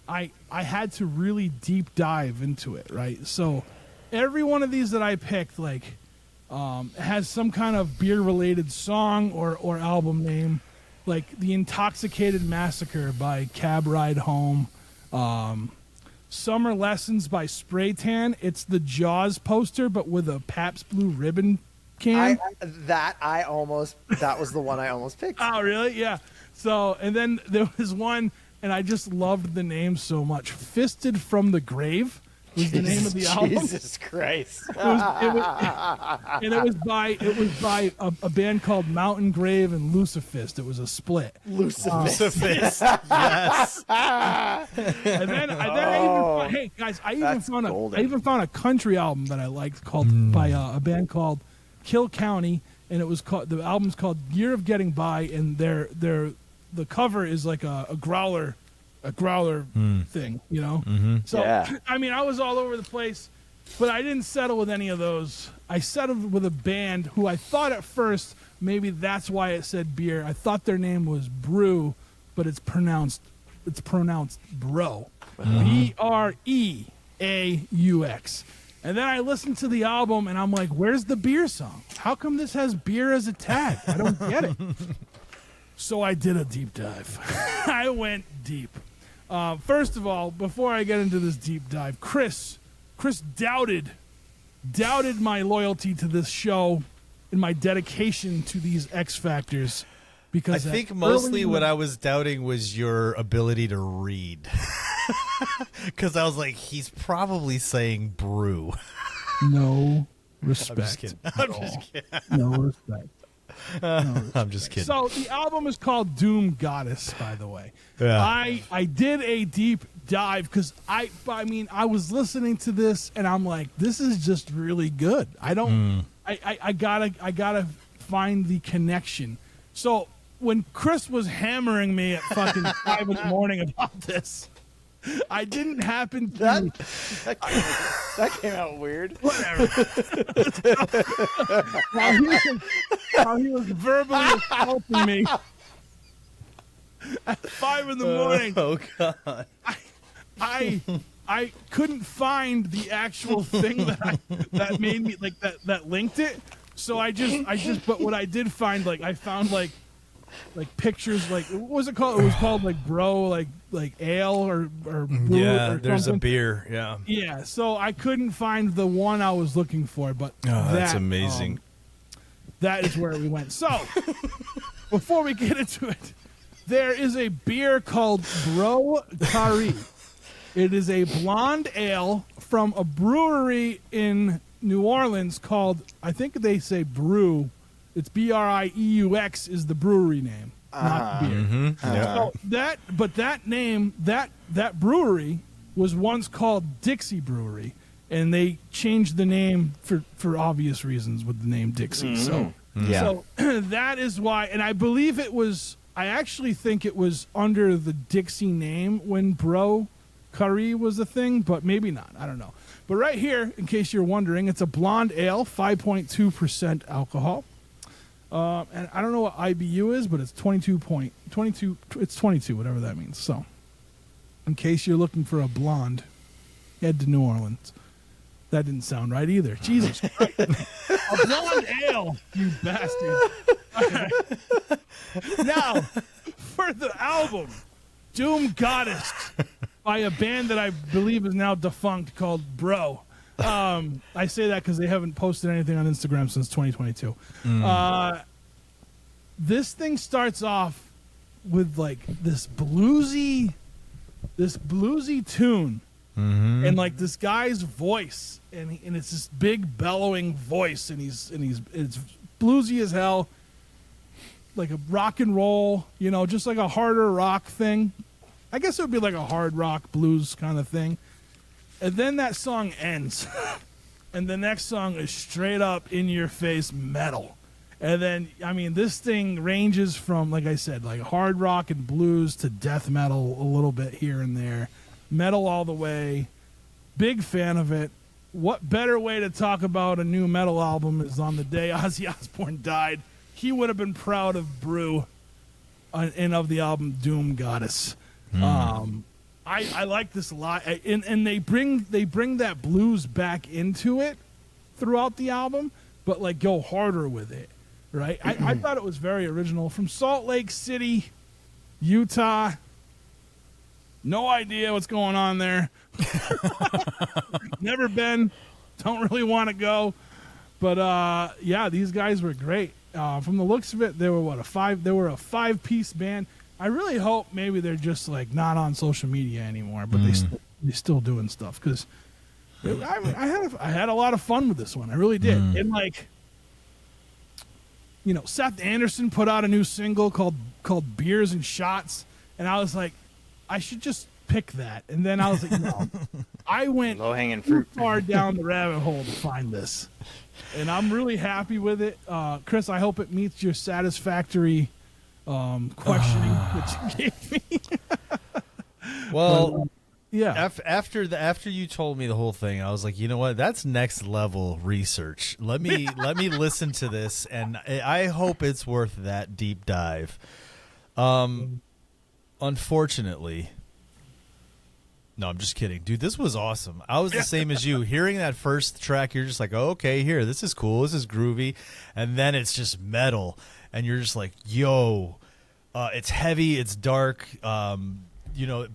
I had to really deep dive into it, right? So every one of these that I picked, like, has some kind of beer-related song or album name, like The Intoxicated Massacre by Cab Ride Home, Summer Lessons by Spray Tan. It's the Jaws poster, but with a Pabst Blue Ribbon can. That was the one I almost picked. Oh, really? Yeah. So, and then there was one, and I just loved the name so much. Fisted from the Grave was the name of the album. Jesus Christ! It was by a band called Mountain Grave and Lucifist. It was a split. Lucifist. Yes. And then I even found a country album that I liked called by a band called Kill County, and the album's called Year of Getting By, and the cover is like a growler thing, you know? Mm-hmm. So, yeah. I mean, I was all over the place, but I didn't settle with any of those. I settled with a band who I thought at first, maybe that's why it said beer. I thought their name was Brew, but it's pronounced Bro. Breaux. And then I listened to the album, and I'm like, where's the beer song? How come this has beer as a tag? I don't get it. So I did a deep dive. I went deep. First of all, before I get into this deep dive, Chris doubted my loyalty to this show and my dedication to these X Factors. Because I think mostly what I was doubting was your ability to read. Because I was like, he's probably saying brew. No respect. I'm just kidding. I'm just kidding. No respect. I'm just kidding. So the album is called Doom Goddess, by the way. Yeah. I did a deep dive because I was listening to this and I'm like, this is just really good. I gotta find the connection. So when Chris was hammering me at fucking 5 in the morning about this, I didn't happen to. That came out weird. Whatever. while he was verbally assaulting me at 5 in the morning. Oh God! I couldn't find the actual thing that made me like that linked it. So I just but what I did find, like I found like pictures, like what was it called? It was called like Bro, like ale or brew Yeah, or there's something. a beer. Yeah. Yeah, so I couldn't find the one I was looking for, but That's amazing. That is where we went. So before we get into it, there is a beer called Bro Kari. It is a blonde ale from a brewery in New Orleans called, I think they say Brew. It's Breux is the brewery name, not beer. Mm-hmm. Yeah. So that name, that brewery was once called Dixie Brewery, and they changed the name for obvious reasons with the name Dixie. So that is why, and I believe I actually think it was under the Dixie name when Bro curry was a thing, but maybe not. I don't know. But right here, in case you're wondering, it's a blonde ale, 5.2% alcohol. And I don't know what IBU is, but it's 22. It's 22, whatever that means. So, in case you're looking for a blonde, head to New Orleans. That didn't sound right either. Jesus Christ. A blonde ale, you bastard. All right. Now, for the album, Doom Goddess, by a band that I believe is now defunct called Bro. I say that because they haven't posted anything on Instagram since 2022. This thing starts off with like this bluesy tune, and like this guy's voice, and it's this big bellowing voice, and it's bluesy as hell, like a rock and roll, just like a harder rock thing. I guess it would be like a hard rock blues kind of thing. And then that song ends, and the next song is straight up in your face metal. And then, I mean, this thing ranges from, like I said, like hard rock and blues to death metal a little bit here and there. Metal all the way. Big fan of it. What better way to talk about a new metal album is on the day Ozzy Osbourne died. He would have been proud of Brew and of the album Doom Goddess. I like this a lot, and they bring that blues back into it throughout the album, but like go harder with it, right? I thought it was very original. From Salt Lake City, Utah. No idea what's going on there. Never been. Don't really want to go. But yeah, these guys were great. From the looks of it, they were a 5-piece band. I really hope maybe they're just like not on social media anymore, but they still doing stuff, because I had a lot of fun with this one. I really did. And like, Seth Anderson put out a new single called Beers and Shots, and I was like, I should just pick that. And then I was like, no. I went low-hanging too fruit. far down the rabbit hole to find this. And I'm really happy with it. Chris, I hope it meets your satisfactory questioning that you gave me. Well, yeah. After you told me the whole thing, I was like, you know what? That's next level research. Let me listen to this, and I hope it's worth that deep dive. Unfortunately, no, I'm just kidding, dude. This was awesome. I was the same as you. Hearing that first track, you're just like, oh, okay, here, this is cool, this is groovy, and then it's just metal. And you're just like, yo, it's heavy, it's dark, but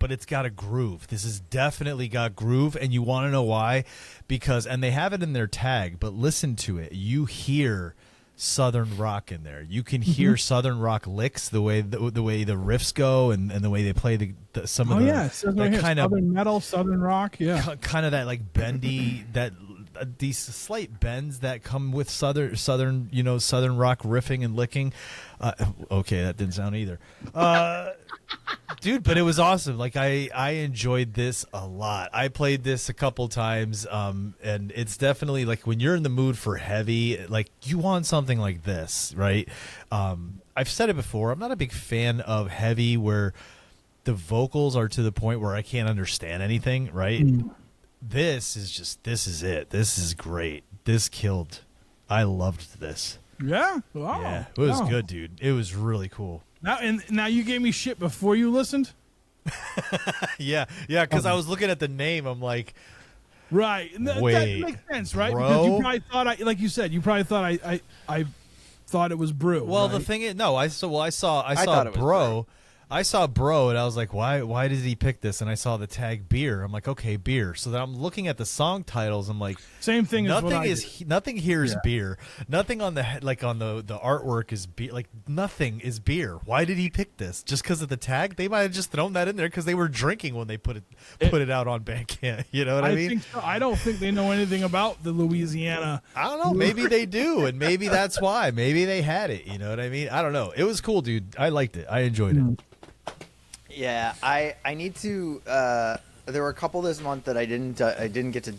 it's got a groove. This has definitely got groove, and you want to know why? Because, and they have it in their tag, but listen to it. You hear Southern rock in there. You can hear Southern rock licks, the way the riffs go, and the way they play some of the that kind of Southern metal, Southern rock, kind of that like bendy these slight bends that come with southern rock riffing and licking. Okay, that didn't sound either, dude. But it was awesome. Like I enjoyed this a lot. I played this a couple times, and it's definitely like when you're in the mood for heavy, like you want something like this, right? I've said it before. I'm not a big fan of heavy where the vocals are to the point where I can't understand anything, right? This is it. This is great. This killed. I loved this. Yeah. Wow. Yeah. It was good, dude. It was really cool. Now you gave me shit before you listened? Yeah, because I was looking at the name. I'm like, right. Wait, that makes sense, right? Bro? Because you probably thought like you said, you probably thought I thought it was Brew. Well, right? the thing is, no, I saw thought it was Bro. I saw Bro, and I was like, why did he pick this? And I saw the tag beer. I'm like, okay, beer. So then I'm looking at the song titles. I'm like, same thing. Nothing here is beer. Nothing on the artwork is beer. Like nothing is beer. Why did he pick this? Just because of the tag? They might have just thrown that in there because they were drinking when they put it out on BANDCAMP. You know what I mean? Think so. I don't think they know anything about the Louisiana. I don't know. Maybe they do, and maybe that's why. Maybe they had it. You know what I mean? I don't know. It was cool, dude. I liked it. I enjoyed it. Yeah, I need to. There were a couple this month that I didn't get to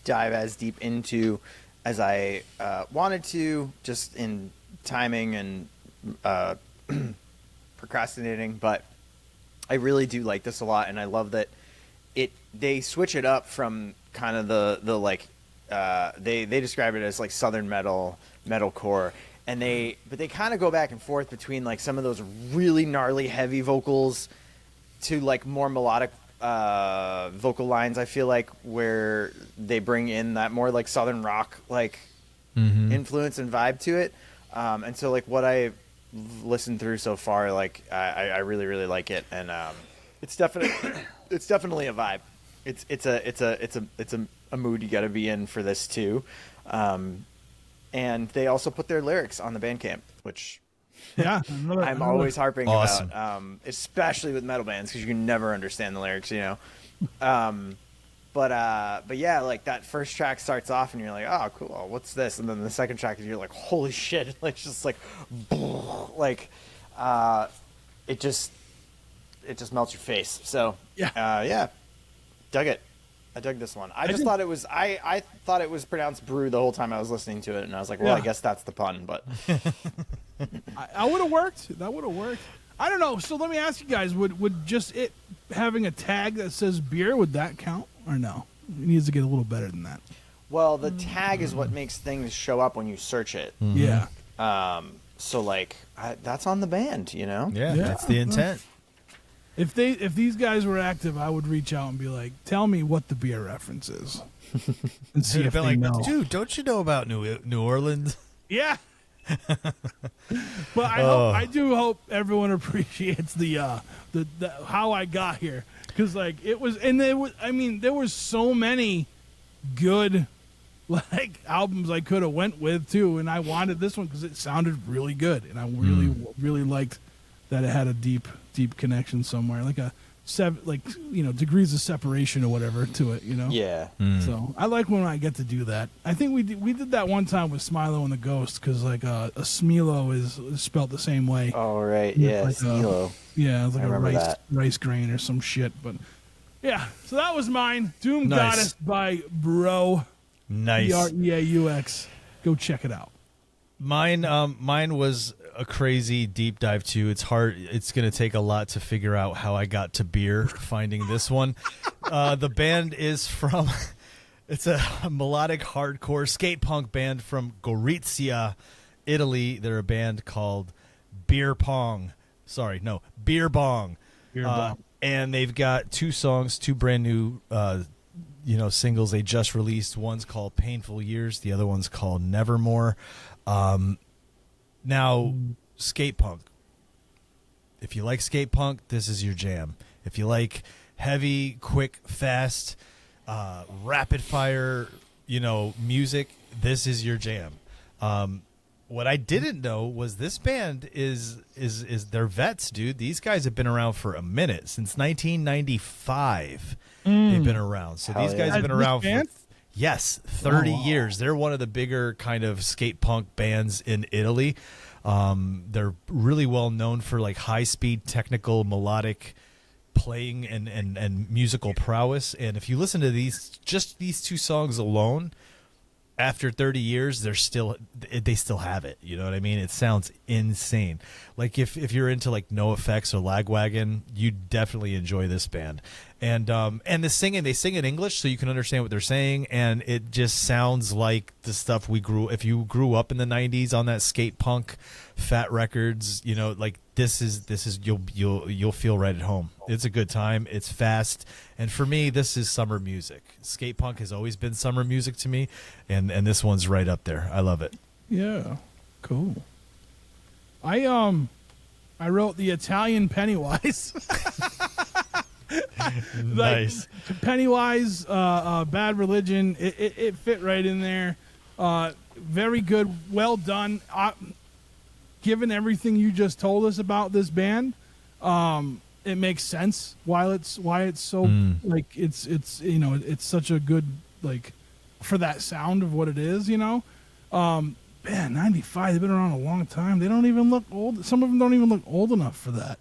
dive as deep into as I wanted to, just in timing and procrastinating. But I really do like this a lot, and I love that they switch it up from kind of the like they describe it as like southern metalcore, and they kind of go back and forth between like some of those really gnarly heavy vocals to like more melodic vocal lines. I feel like where they bring in that more like southern rock like influence and vibe to it, and so like what I've listened through so far, like I really really like it, and it's definitely a vibe. It's a mood you got to be in for this too, and they also put their lyrics on the BANDCAMP, which I'm always harping about, especially with metal bands, because you can never understand the lyrics, you know. But yeah, like that first track starts off and you're like, oh cool, what's this? And then the second track is you're like, holy shit, like just like it just melts your face. So yeah, dug it. I dug this one. I thought it was I thought it was pronounced brew the whole time I was listening to it, and I was like, well, I guess that's the pun, but I would have worked. That would have worked. I don't know. So let me ask you guys: would just it having a tag that says beer, would that count or no? It needs to get a little better than that. Well, the tag is what makes things show up when you search it. Yeah. So like that's on the band, you know. Yeah, that's the intent. If these guys were active, I would reach out and be like, "Tell me what the beer reference is," and see if they like, know. Dude, don't you know about New Orleans? Yeah. But I do hope everyone appreciates the how I got here, because like it was, and there was so many good like albums I could have went with too, and I wanted this one because it sounded really good, and I really liked that it had a deep connection somewhere, like a degrees of separation or whatever to it, you know. Yeah. So I like when I get to do that. I think we did that one time with Smilo and the Ghost, because like a Smilo is spelled the same way. Oh right, yeah, like Smilo. Yeah, it's like a rice grain or some shit. But yeah, so that was mine. Doom Nice. Goddess by Bro. Nice. Breaux. Go check it out. Mine was a crazy deep dive too. It's hard. It's going to take a lot to figure out how I got to beer finding this one. The band is from, it's a melodic hardcore skate punk band from Gorizia, Italy. They're a band called Beer Bong. And they've got two songs, two brand new singles they just released. One's called Painful Years. The other one's called Nevermore. Now, skate punk. If you like skate punk, this is your jam. If you like heavy, quick, fast, rapid fire, music, this is your jam. What I didn't know was this band is they're vets, dude. These guys have been around for a minute. Since 1995, they've been around. So these guys have been around for 30 years. They're one of the bigger kind of skate punk bands in Italy. They're really well known for like high speed, technical, melodic playing and musical prowess. And if you listen to these two songs alone, after 30 years, they still have it. You know what I mean? It sounds insane. Like if you're into like NoFX or Lagwagon, you definitely enjoy this band. And the singing, they sing in English so you can understand what they're saying, and it just sounds like the stuff if you grew up in the 90s on that skate punk Fat Records, like this is you'll feel right at home. It's a good time. It's fast. And for me, this is summer music. Skate punk has always been summer music to me, and this one's right up there. I love it. Yeah. Cool. I wrote the Italian Pennywise. Nice. Pennywise, Bad Religion, it fit right in there. Very good, well done. Given everything you just told us about this band, it makes sense why it's so like it's it's such a good, like, for that sound of what it is, man, 95, they've been around a long time. They don't even look old. Some of them don't even look old enough for that.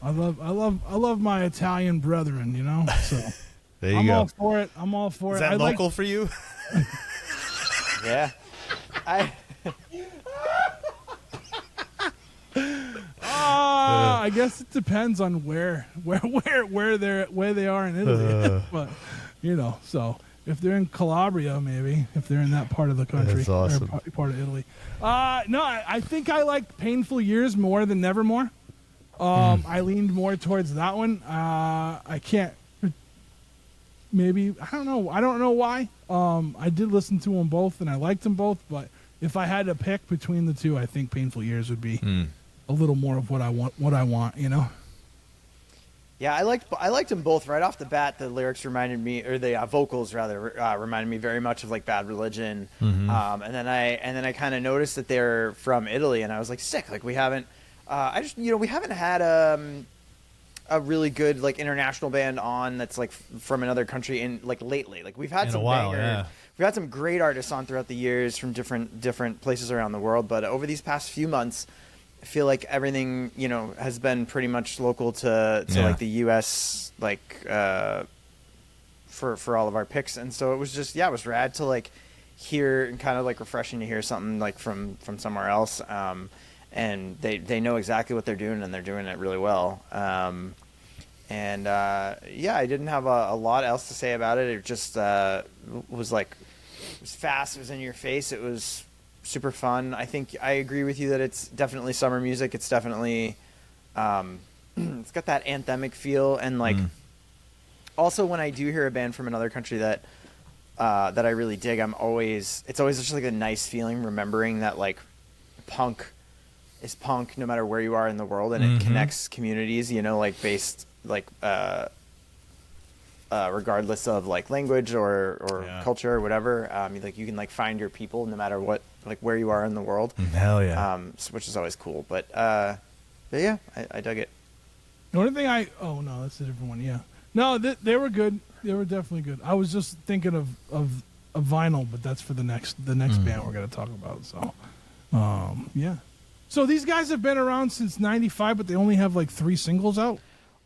I love my Italian brethren, so there you I'm go. all for it. I'm all for Is it. that local for you? Yeah. I guess it depends on where they are in Italy. But so if they're in Calabria, maybe if they're in that part of the country, That's awesome. or part of Italy. No, I think I like Painful Years more than Nevermore. I leaned more towards that one. I can't. Maybe I don't know. I don't know why. I did listen to them both, and I liked them both. But if I had to pick between the two, I think Painful Years would be a little more of what I want. Yeah, I liked them both right off the bat. The lyrics reminded me, or the vocals rather, reminded me very much of like Bad Religion. And then I kind of noticed that they're from Italy, and I was like, sick. Like we haven't, we haven't had a really good like international band on that's like from another country in like lately. Like we've had some bangers. We've had some great artists on throughout the years from different places around the world, but over these past few months, I feel like everything, has been pretty much local to like the US, like for all of our picks. And so it was just, it was rad to like hear, and kind of like refreshing to hear something like from somewhere else. And they know exactly what they're doing, and they're doing it really well. I didn't have a lot else to say about it. It just was like, it was fast, it was in your face, it was super fun. I think I agree with you that it's definitely summer music. It's definitely it's got that anthemic feel, and like also when I do hear a band from another country that I really dig, it's always just like a nice feeling remembering that like punk is punk no matter where you are in the world, and it connects communities, like based like regardless of like language or culture or whatever. Like you can like find your people no matter what, like where you are in the world. Hell yeah. Which is always cool. But yeah, I dug it. The only thing oh no, that's a different one. Yeah, no, they were good. They were definitely good. I was just thinking of vinyl, but that's for the next band we're gonna talk about. So, yeah. So these guys have been around since '95, but they only have like 3 singles out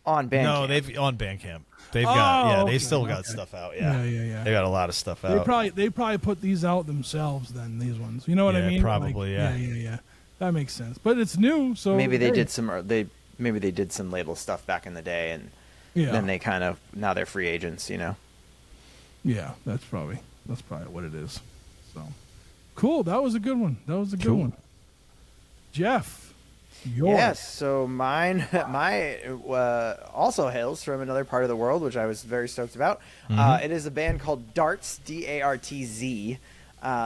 on Bandcamp. No, they've on Bandcamp. They've got okay, they've still got stuff out. Yeah. They got a lot of stuff out. They probably put these out themselves. Then these ones, you know what I mean? Probably, like, yeah. That makes sense. But it's new, so maybe they did some label stuff back in the day, and then they now they're free agents. Yeah, that's probably what it is. So cool. That was a good one. Good one. Jeff, yours. Yes, so my also hails from another part of the world, which I was very stoked about. It is a band called Dartz, DARTZ.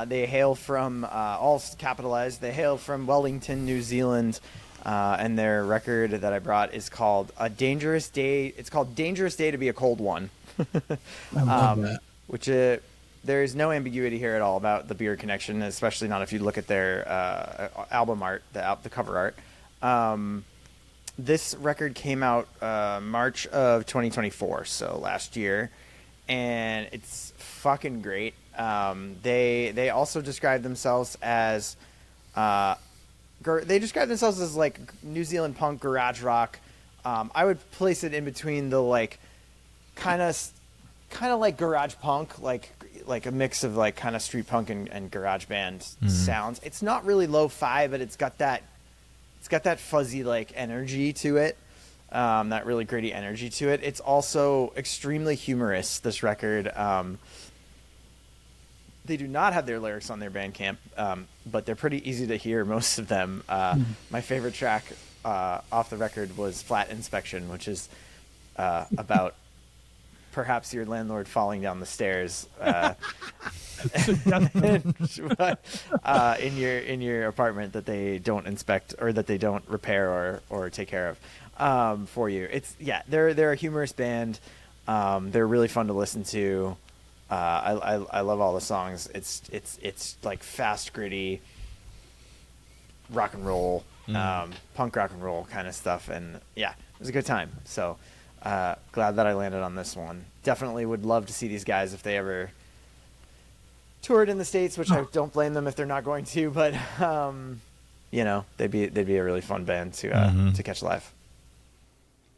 They hail from, all capitalized, they hail from Wellington, New Zealand, and their record that I brought is called A Dangerous Day. It's called Dangerous Day to Be a Cold One. I love that. Which there is no ambiguity here at all about the beer connection, especially not if you look at their album art, the cover art. This record came out March of 2024, so last year, and it's fucking great. They also describe themselves as like New Zealand punk, garage rock. I would place it in between the like kind of like garage punk, like a mix of like kind of street punk and garage band sounds. It's not really lo-fi, but it's got that fuzzy like energy to it, that really gritty energy to it. It's also extremely humorous, this record. They do not have their lyrics on their Bandcamp, but they're pretty easy to hear, most of them. My favorite track off the record was Flat Inspection, which is about perhaps your landlord falling down the stairs in your apartment that they don't inspect or that they don't repair or take care of for you. They're a humorous band. They're really fun to listen to. I love all the songs. It's like fast, gritty rock and roll, punk rock and roll kind of stuff, and it was a good time. So glad that I landed on this one. Definitely would love to see these guys if they ever toured in the States, which I don't blame them if they're not going to, but they'd be a really fun band to catch live.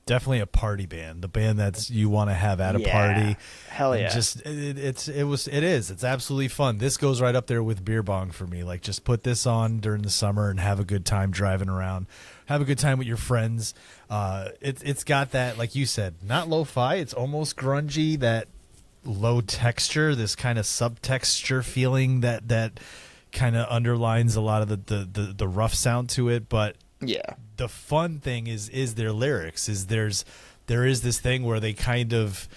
definitely a party band, the band that's you want to have at a party. Hell yeah. And just it's absolutely fun. This goes right up there with Beer Bong for me. Like, just put this on during the summer and have a good time driving around. Have a good time with your friends. It's got that, like you said, not lo-fi. It's almost grungy, that low texture, this kind of subtexture feeling that kind of underlines a lot of the rough sound to it. But yeah, the fun thing is their lyrics. There is this thing where they kind of,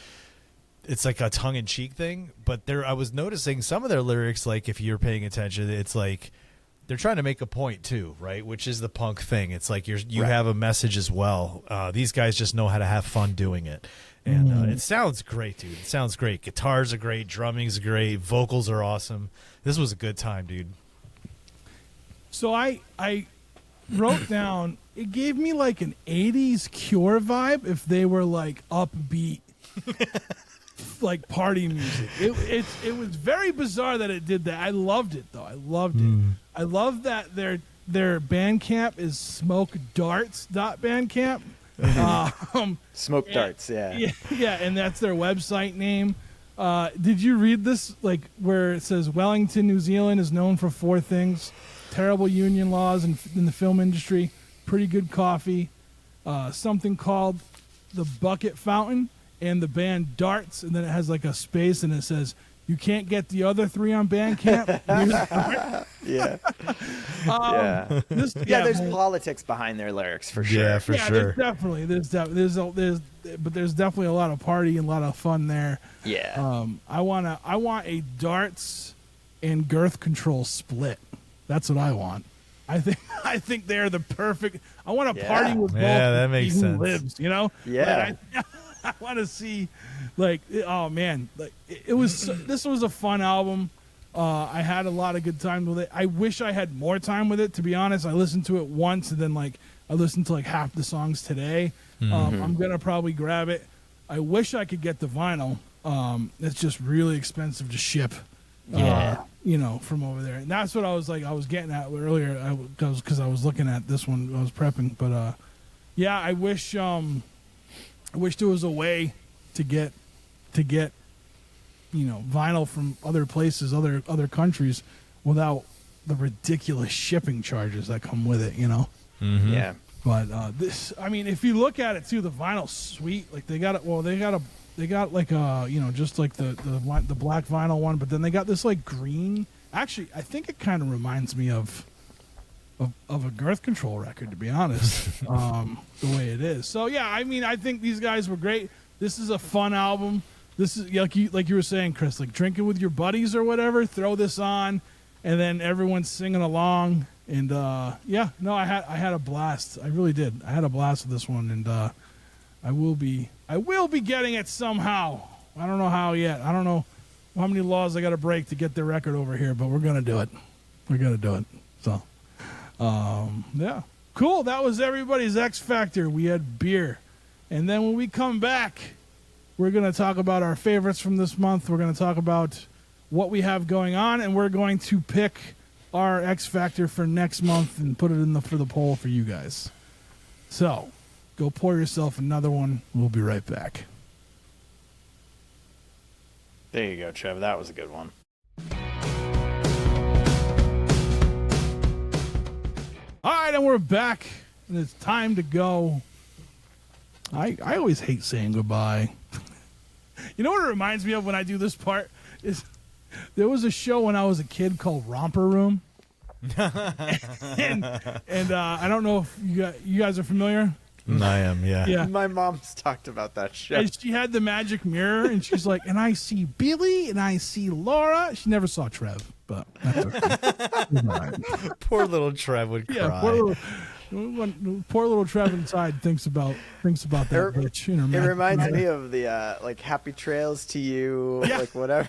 it's like a tongue-in-cheek thing, but I was noticing some of their lyrics, like if you're paying attention, it's like they're trying to make a point too, right? Which is the punk thing. It's like you right. have a message as well. These guys just know how to have fun doing it. And it sounds great, dude. It sounds great. Guitars are great. Drumming's great. Vocals are awesome. This was a good time, dude. So I wrote down, it gave me like an 80s Cure vibe if they were like upbeat, like party music. It was very bizarre that it did that. I loved it, though. I loved it. I love that their Bandcamp is smokedarts.bandcamp. Smoke Darts, yeah, and that's their website name. Did you read this, like where it says Wellington, New Zealand is known for 4 things: terrible union laws in the film industry, pretty good coffee, something called the Bucket Fountain, and the band Darts, and then it has like a space and it says, you can't get the other 3 on Bandcamp. Yeah. There's politics behind their lyrics for sure. Yeah, for sure. There's definitely a lot of party and a lot of fun there. Yeah. I want a Darts and Girth Control split. That's what I want. I think they're the perfect. I want to party with both. Yeah, that makes who sense. Lives, you know. Yeah. I want to see, like, oh man, like it was. This was a fun album. I had a lot of good time with it. I wish I had more time with it. To be honest, I listened to it once and then like I listened to like half the songs today. I'm gonna probably grab it. I wish I could get the vinyl. It's just really expensive to ship. From over there. And that's what I was getting at earlier. Because I was looking at this one. I was prepping, but I wish there was a way to get vinyl from other places, other countries, without the ridiculous shipping charges that come with it. Yeah. But this, I mean, if you look at it too, the vinyl's sweet. Like they got like just like the black vinyl one, but then they got this like green. Actually, I think it kind of reminds me of a Girth Control record, to be honest. The way it is. So yeah, I mean, I think these guys were great. This is a fun album. This is like you were saying, Chris, like drinking with your buddies or whatever. Throw this on, and then everyone's singing along. And I had a blast. I really did. I had a blast with this one, and I will be getting it somehow. I don't know how yet. I don't know how many laws I got to break to get the record over here, but we're gonna do it. We're gonna do it. So, cool. That was everybody's X Factor. We had beer, and then when we come back, we're gonna talk about our favorites from this month. We're gonna talk about what we have going on, and we're going to pick our X Factor for next month and put it for the poll for you guys. So, go pour yourself another one. We'll be right back. There you go, Trev. That was a good one. All right, and we're back, and it's time to go. I always hate saying goodbye. You know what it reminds me of when I do this part is there was a show when I was a kid called Romper Room, and I don't know if you guys are familiar. I am, yeah. Yeah. My mom's talked about that show. And she had the magic mirror, and she's like, and I see Billy, and I see Laura. She never saw Trev, but that's okay. Poor little Trev would cry. Yeah, poor little Trev inside thinks about that bitch. It reminds me of the like Happy Trails to You, like whatever.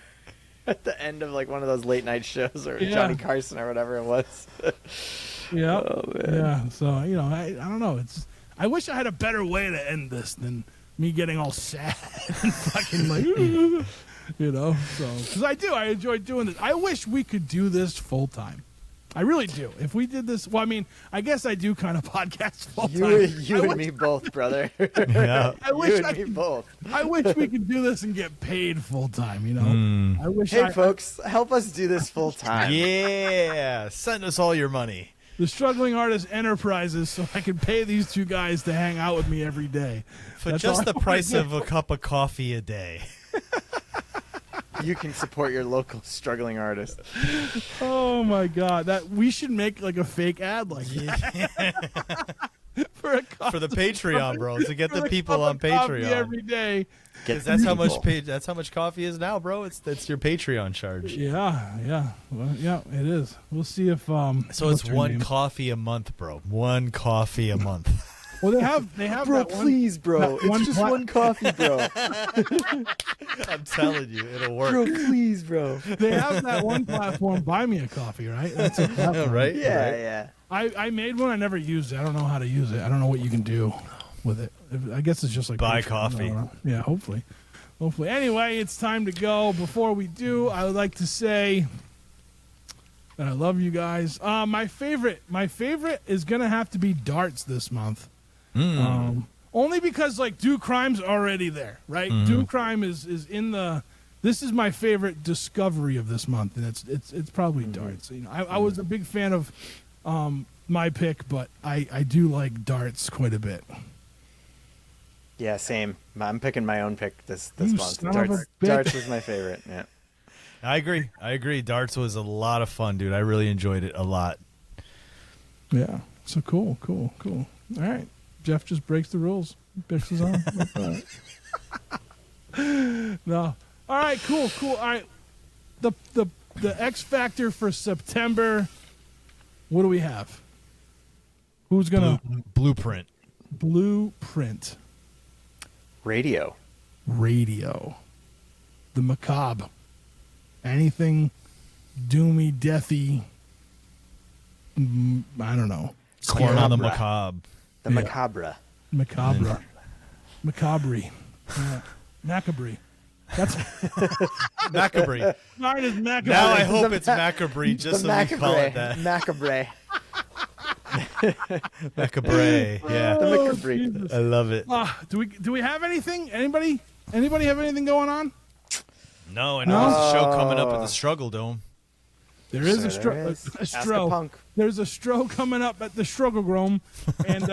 At the end of like one of those late night shows, or Johnny Carson or whatever it was. Yeah. Oh, man. Yeah. So I don't know. I wish I had a better way to end this than me getting all sad and fucking like, So because I enjoy doing this. I wish we could do this full time. I really do. If we did this, well, I mean, I guess I do kind of podcast full time. You and me both, brother. Yeah. I wish You and I me could, both. I wish we could do this and get paid full time. You know, I wish. Hey, folks, help us do this full time. Yeah. Send us all your money. The Struggling Artist Enterprises, so I can pay these two guys to hang out with me every day. For That's just all the I wanna price do. of a cup of coffee a day. You can support your local struggling artist. Oh my god, that we should make like a fake ad like that for a cup For the of Patreon, coffee- bro. To get for the people cup on of coffee Patreon. every day. Get That's how much people. that's how much coffee is now, bro. That's your Patreon charge. Yeah. Well, yeah, it is. We'll see if So what's it's her one name? coffee a month, bro. One coffee a month. Well, they have Bro, that one. please, bro. that one It's just pla- one coffee, bro. I'm telling you, it'll work. Bro, please, bro. They have that one platform, Buy Me a Coffee, right? That's a platform. Right? Yeah, Right. yeah. I made one. I never used it. I don't know how to use it. I don't know what you can do with it. I guess it's just like Buy Patreon. I coffee. don't know. Yeah, hopefully. Anyway, it's time to go. Before we do, I would like to say that I love you guys. My favorite is gonna have to be darts this month. Only because like Do Crime's already there, right? Do Crime is in the. This is my favorite discovery of this month, and it's probably darts. You know, I was a big fan of my pick, but I do like darts quite a bit. Yeah, same. I'm picking my own pick this You month. son of a bitch. Darts was my favorite. Yeah. I agree. Darts was a lot of fun, dude. I really enjoyed it a lot. Yeah. So cool. All right. Jeff just breaks the rules. Bitch is on. No. All right. Cool. All right. The X Factor for September. What do we have? Who's gonna Blueprint. Blueprint Radio. The macabre. Anything doomy, deathy. I don't know. Corn on the Macabre. macabre. The Yeah. macabre. Macabre. Macabre. Macabre. That's Macabre. mine is macabre. Now I hope it's macabre, just so we call it that. Macabre. Macabre. Yeah. The Oh, macabre. Jesus. I love it. Do we have anything? Anybody have anything going on? No, I know there's a show coming up at the Struggle Dome. There is a Sure there stro. is. A Ask a stro. punk. There's a stro coming up at the Struggle Grome, and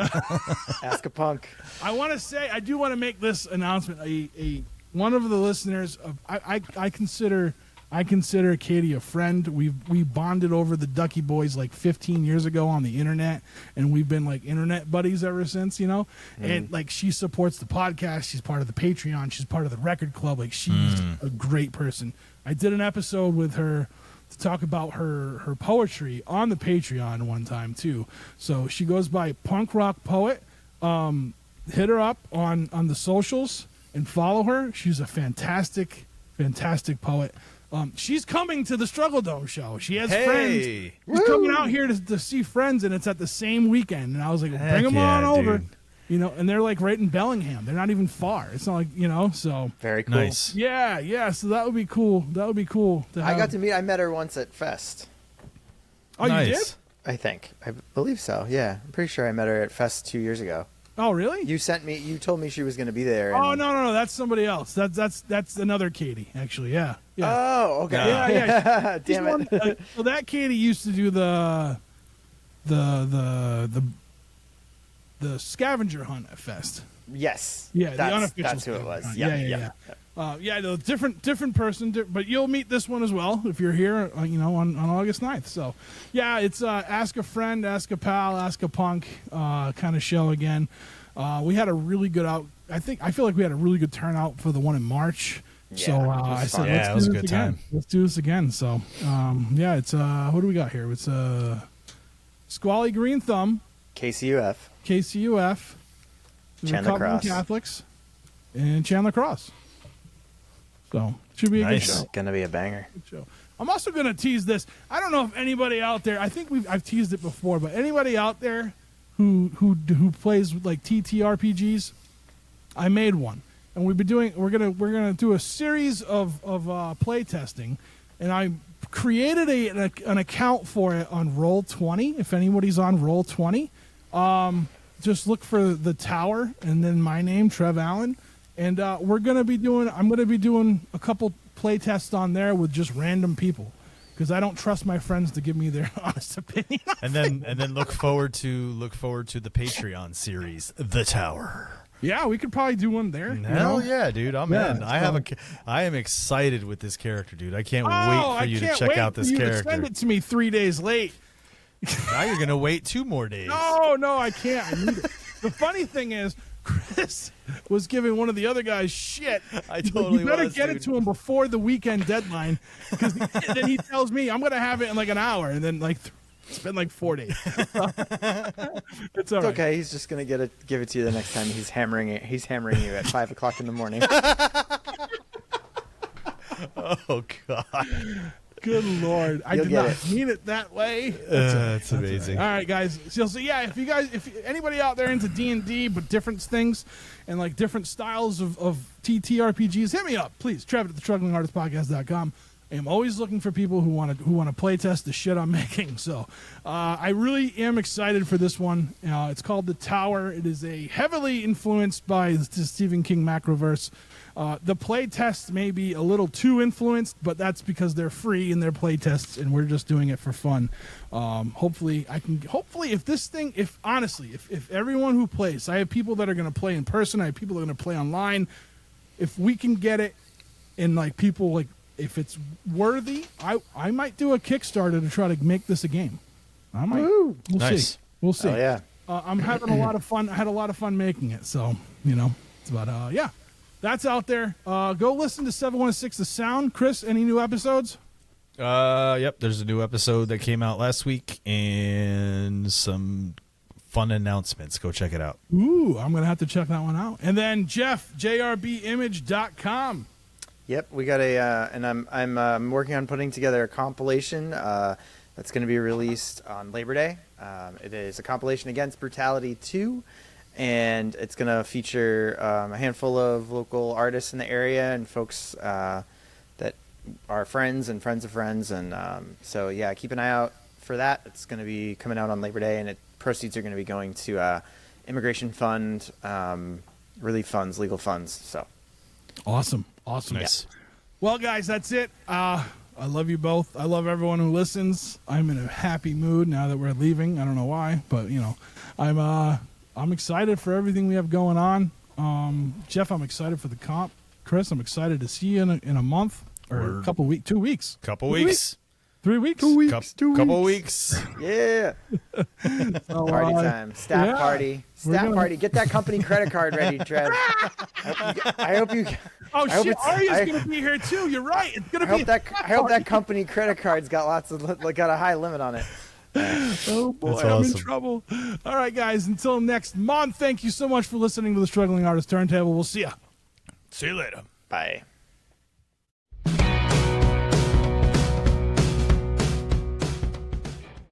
Ask a punk. I want to say I do want to make this announcement. A one of the listeners of I consider Katie a friend. We bonded over the Ducky Boys like 15 years ago on the internet, and we've been like internet buddies ever since, you know. And like she supports the podcast. She's part of the Patreon. She's part of the record club. Like she's a great person. I did an episode with her to talk about her poetry on the Patreon one time too. So she goes by Punk Rock Poet. Hit her up on the socials and follow her. She's a fantastic poet. She's coming to the Struggle Dome show. She has friends. She's coming out here to see friends, and it's at the same weekend. And I was like, Heck bring them yeah, on over. dude. You know, and they're like right in Bellingham. They're not even far. It's not like, you know, so Very cool. Nice. yeah. So that would be cool. That would be cool. To I have. got to meet. I met her once at Fest. Oh, nice. you did? I think. I believe so. Yeah, I'm pretty sure I met her at Fest 2 years ago. Oh, really? You sent me. You told me she was going to be there. And, Oh no, that's somebody else. That's another Katie, actually. Yeah. Oh, okay. Yeah, yeah. Damn She's it. one- so that Katie used to do the scavenger hunt at Fest. Yes. Yeah, the that's, unofficial. That's who it scavenger was. hunt. Yeah. Yeah, the different person, but you'll meet this one as well if you're here, you know, on August 9th. So, yeah, it's Ask a Friend, Ask a Pal, Ask a Punk kind of show again. We had a really good I feel like we had a really good turnout for the one in March. Yeah, So it was I fun. said, Yeah, let's it was do a this good again. time. Let's do this again. So, yeah, it's what do we got here? It's Squally Green Thumb, KCUF. KCUF, the Chandler Recovering Cross. Catholics, and Chandler Cross. So should be a Nice. good show. It's gonna be a banger. Good show. I'm also going to tease this. I don't know if anybody out there. I think I've teased it before, but anybody out there who plays like TTRPGs, I made one, and we've been doing. We're gonna do a series of play testing, and I'm created an account for it on Roll20. If anybody's on Roll20, just look for the Tower and then my name, Trev Allen, and I'm gonna be doing a couple play tests on there with just random people because I don't trust my friends to give me their honest opinion. And then look forward to the Patreon series, The Tower. Yeah, we could probably do one there. Hell yeah, dude! I'm in. So- I am excited with this character, dude. I can't Oh, wait for you to check out this you to character. send it to me 3 days late. Now you're gonna wait 2 more days. No, I can't. I need it. The funny thing is, Chris was giving one of the other guys shit. I He's like, totally you better was, get dude. it to him before the weekend deadline, because then he tells me I'm gonna have it in like an hour, and then like it's been like 4 days. It's all It's right. okay. He's just gonna give it to you the next time he's hammering it. He's hammering you at 5 o'clock in the morning. Oh God, Good Lord, I You'll did get not it. mean it that way. that's amazing. All right, guys. So yeah, if anybody out there into D&D but different things and like different styles of TTRPGs, hit me up, please. Trev at thestrugglingartistpodcast.com. I am always looking for people who want to play test the shit I'm making. So I really am excited for this one. It's called The Tower. It is a heavily influenced by the Stephen King Macroverse. The play tests may be a little too influenced, but that's because they're free in their play tests, and we're just doing it for fun. Hopefully, if everyone who plays, I have people that are going to play in person, I have people that are going to play online. If we can get it, and like people like, if it's worthy, I might do a Kickstarter to try to make this a game. I might. Woo. We'll Nice. see. We'll see. Oh yeah. I'm having a lot of fun. I had a lot of fun making it. So, but yeah, that's out there. Go listen to 716 The Sound. Chris, any new episodes? Yep. There's a new episode that came out last week and some fun announcements. Go check it out. Ooh, I'm going to have to check that one out. And then Jeff, jrbimage.com. Yep, we got and I'm working on putting together a compilation that's going to be released on Labor Day. It is a compilation against Brutality 2, and it's going to feature a handful of local artists in the area and folks that are friends and friends of friends. And so, yeah, keep an eye out for that. It's going to be coming out on Labor Day, and proceeds are going to be going to immigration fund, relief funds, legal funds. So Awesome. Nice. Well, guys, that's it. I love you both. I love everyone who listens. I'm in a happy mood now that we're leaving. I don't know why, but I'm excited for everything we have going on. Jeff, I'm excited for the comp. Chris, I'm excited to see you in a month or Word. a couple weeks, 2 weeks. Couple weeks. 3 weeks? Couple weeks. yeah, So, party time, staff yeah. party, We're staff gonna- party. Get that company credit card ready, Trev. I hope you. Oh, I hope shit. it's- Arya's I- going to be here, too. You're right. It's going to I be hope that company credit card's got got a high limit on it. Oh, boy. That's I'm in awesome. trouble. All right, guys. Until next month, thank you so much for listening to the Struggling Artist Turntable. We'll see ya. See you later. Bye.